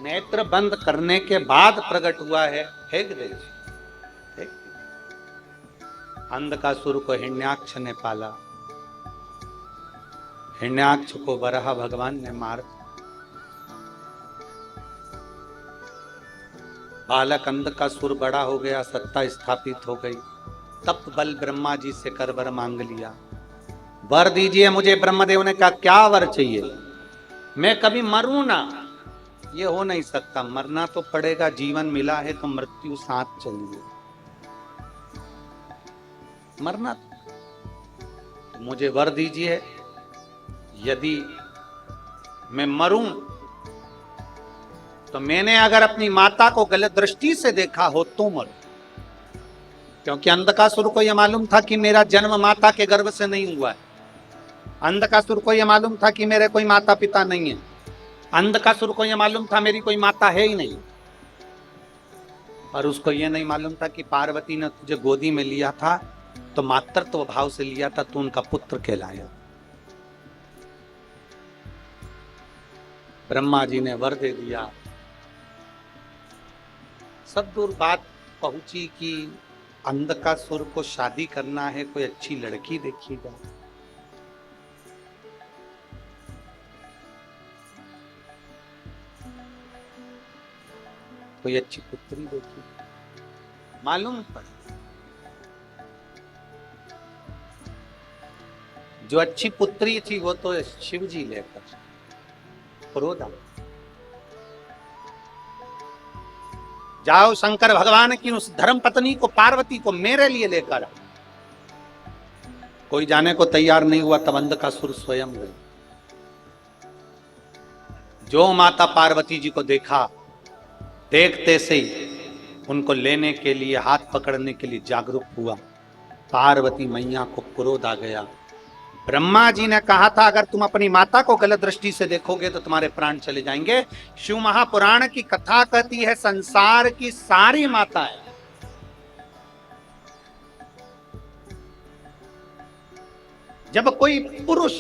नेत्र बंद करने के बाद प्रकट हुआ है, फेंक दे। अंधकासुर को हिरण्याक्ष ने पाला। हिरण्याक्ष को वराह भगवान ने मार। बालक अंधकासुर बड़ा हो गया, सत्ता स्थापित हो गई। तप बल ब्रह्मा जी से कर वर मांग लिया, वर दीजिए मुझे। ब्रह्मदेव ने कहा क्या वर चाहिए? मैं कभी मरूं ना। ये हो नहीं सकता, मरना तो पड़ेगा, जीवन मिला है तो मृत्यु साथ चलिए। मरना तो मुझे वर दीजिए, यदि मैं मरूं तो मैंने अगर अपनी माता को गलत दृष्टि से देखा हो तो मरो, क्योंकि अंधकासुर को यह मालूम था कि मेरा जन्म माता के गर्भ से नहीं हुआ है। अंधकासुर को यह मालूम था कि मेरे कोई माता पिता नहीं है। अंधकासुर को यह मालूम था मेरी कोई माता है ही नहीं। और उसको यह नहीं मालूम था कि पार्वती ने तुझे गोदी में लिया था तो मातृत्व भाव से लिया था, तू उनका पुत्र कहलाया। ब्रह्मा जी ने वर दे दिया। सब दूर बात पहुंची कि अंधकासुर को शादी करना है, कोई अच्छी लड़की देखिएगा। कोई अच्छी पुत्री देखी, मालूम पड़ा जो अच्छी पुत्री थी वो तो शिव जी लेकर क्रोध आ। जाओ शंकर भगवान की उस धर्म पत्नी को, पार्वती को मेरे लिए लेकर। कोई जाने को तैयार नहीं हुआ, तब अंधकासुर स्वयं गए। जो माता पार्वती जी को देखा, देखते से ही उनको लेने के लिए, हाथ पकड़ने के लिए जागरूक हुआ। पार्वती मैया को क्रोध आ गया। ब्रह्मा जी ने कहा था अगर तुम अपनी माता को गलत दृष्टि से देखोगे तो तुम्हारे प्राण चले जाएंगे। शिव महापुराण की कथा कहती है संसार की सारी माताएं जब कोई पुरुष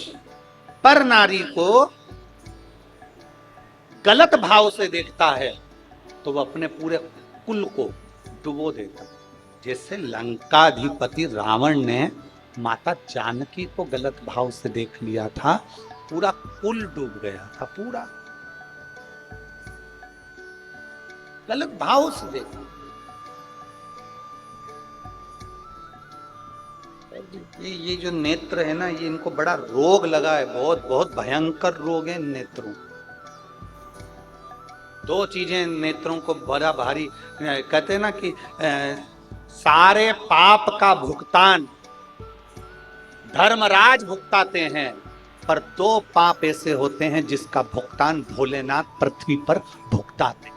पर नारी को गलत भाव से देखता है तो वह अपने पूरे कुल को डुबो देता। जैसे लंकाधिपति रावण ने माता जानकी को गलत भाव से देख लिया था, पूरा कुल डूब गया था। पूरा गलत भाव से देखा। ये जो नेत्र है ना, ये इनको बड़ा रोग लगा है, बहुत बहुत भयंकर रोग है नेत्रों। दो चीजें नेत्रों को बड़ा भारी, कहते हैं ना कि सारे पाप का भुगतान धर्मराज भुगताते हैं, पर दो पाप ऐसे होते हैं जिसका भुगतान भोलेनाथ पृथ्वी पर भुगताते हैं।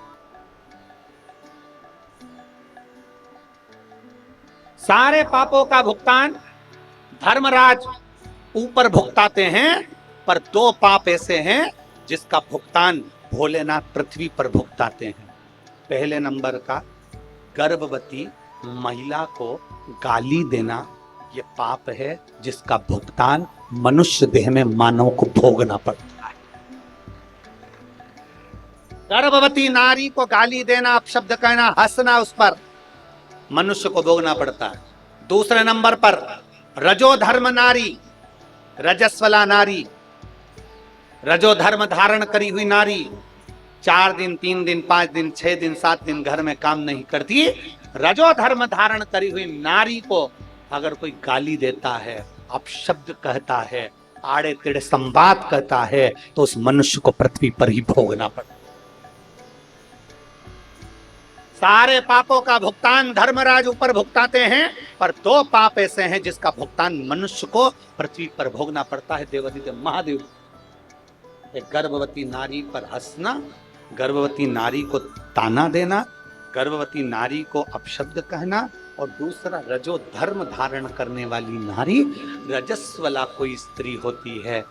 सारे पापों का भुगतान धर्मराज ऊपर भुगताते हैं, पर दो पाप ऐसे हैं जिसका भुगतान भोलेनाथ पृथ्वी पर भुगताते हैं। पहले नंबर का, गर्भवती महिला को गाली देना, ये पाप है जिसका भुगतान मनुष्य देह में मानव को भोगना पड़ता है। गर्भवती नारी को गाली देना, अपशब्द कहना, हंसना, उस पर मनुष्य को भोगना पड़ता है। दूसरे नंबर पर रजोधर्म नारी, रजस्वला नारी, रजोधर्म धारण करी हुई नारी 4 दिन, 3 दिन, 5 दिन, 6 दिन, 7 दिन घर में काम नहीं करती। रजोधर्म धारण करी हुई नारी को अगर कोई गाली देता है, अपशब्द कहता है, आड़े तेड़े संवाद कहता है, तो उस मनुष्य को पृथ्वी पर ही भोगना पड़ता। सारे पापों का भुगतान धर्मराज ऊपर भुगताते हैं, पर दो पाप ऐसे हैं जिसका भुगतान मनुष्य को पृथ्वी पर भोगना पड़ता है। देवादिदेव महादेव, एक गर्भवती नारी पर हंसना, गर्भवती नारी को ताना देना, गर्भवती नारी को अपशब्द कहना, और दूसरा रजो धर्म धारण करने वाली नारी, रजस्वला कोई स्त्री होती है।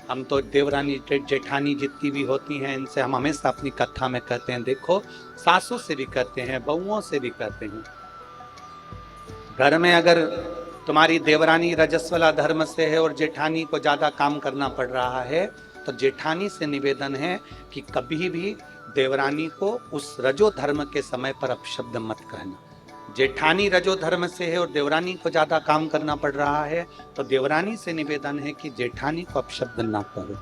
हम तो देवरानी जेठानी जितनी भी होती हैं, इनसे हम हमेशा अपनी कथा में कहते हैं, देखो सासों से भी कहते हैं, बहुओं से भी कहते हैं, घर में अगर तुम्हारी देवरानी रजस्वला धर्म से है और जेठानी को ज्यादा काम करना पड़ रहा है, तो जेठानी से निवेदन है कि कभी भी देवरानी को उस रजो धर्म के समय पर अपशब्द मत कहना। जेठानी रजो धर्म से है और देवरानी को ज्यादा काम करना पड़ रहा है, तो देवरानी से निवेदन है कि जेठानी को अपशब्द ना करो।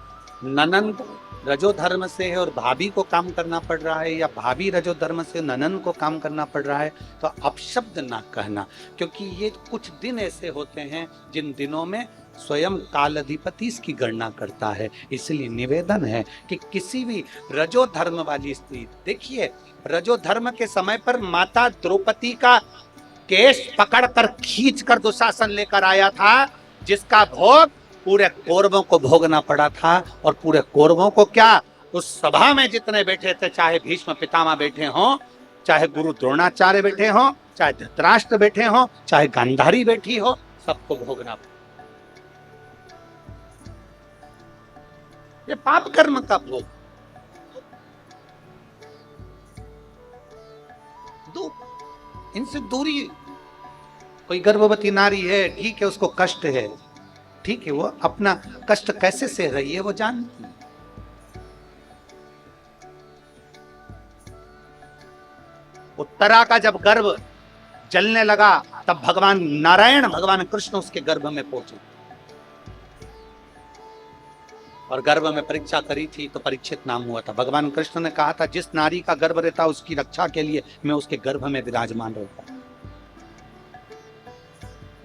ननंद रजो धर्म से है और भाभी को काम करना पड़ रहा है, या भाभी रजो धर्म से ननंद को काम करना पड़ रहा है, तो अपशब्द ना कहना, क्योंकि ये कुछ दिन ऐसे होते हैं जिन दिनों में स्वयं कालाधिपति इसकी गणना करता है। इसलिए निवेदन है कि किसी भी रजो धर्म वाली स्त्री, देखिए रजो धर्म के समय पर माता द्रौपदी का केश पकड़कर खींचकर दुशासन लेकर आया था, जिसका भोग पूरे कौरवों को भोगना पड़ा था। और पूरे कौरवों को क्या, उस सभा में जितने बैठे थे, चाहे भीष्म पितामह बैठे हों, चाहे गुरु द्रोणाचार्य बैठे हों, चाहे धृतराष्ट्र बैठे हों, चाहे गांधारी बैठी हो, सबको भोगना। ये पाप कर्म का भोग। इनसे दूरी। कोई गर्भवती नारी है, ठीक है, उसको कष्ट है, ठीक है, वो अपना कष्ट कैसे सह रही है वो जानती है। उत्तरा का जब गर्भ जलने लगा तब भगवान नारायण, भगवान कृष्ण उसके गर्भ में पहुंचे और गर्भ में परीक्षा करी थी तो परीक्षित नाम हुआ था। भगवान कृष्ण ने कहा था जिस नारी का गर्भ रहता उसकी रक्षा के लिए मैं उसके गर्भ में विराजमान रहता।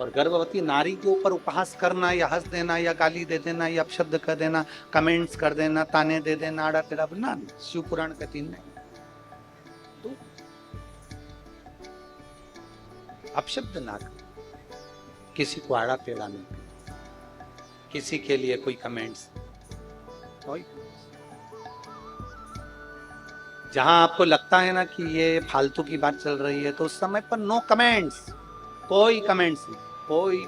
और गर्भवती नारी के ऊपर उपहास करना या हंस देना या गाली दे देना या अपशब्द कर देना, कमेंट्स कर देना, ताने दे देना, आड़ा टेढ़ा बना, शिव पुराण के 3 नहीं। तो अपशब्द ना कर, किसी को आड़ा टेढ़ा नहीं कर, किसी के लिए कोई कमेंट्स। जहां आपको लगता है ना कि ये फालतू की बात चल रही है तो उस समय पर नो कमेंट्स, कोई कमेंट्स नहीं, कोई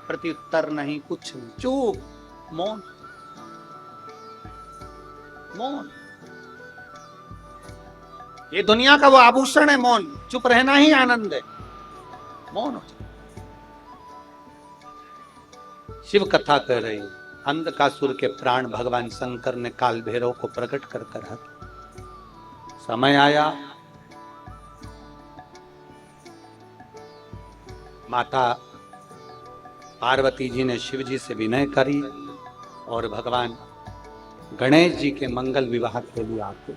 प्रत्युत्तर नहीं, कुछ नहीं, चुप, मौन। मौन ये दुनिया का वो आभूषण है, मौन। चुप रहना ही आनंद है, मौन हो जाए। शिव कथा कह रही है, अंधकासुर के प्राण भगवान शंकर ने काल भैरव को प्रकट कर कर हर समय आया। माता पार्वती जी ने शिव जी से विनय करी और भगवान गणेश जी के मंगल विवाह के लिए आते।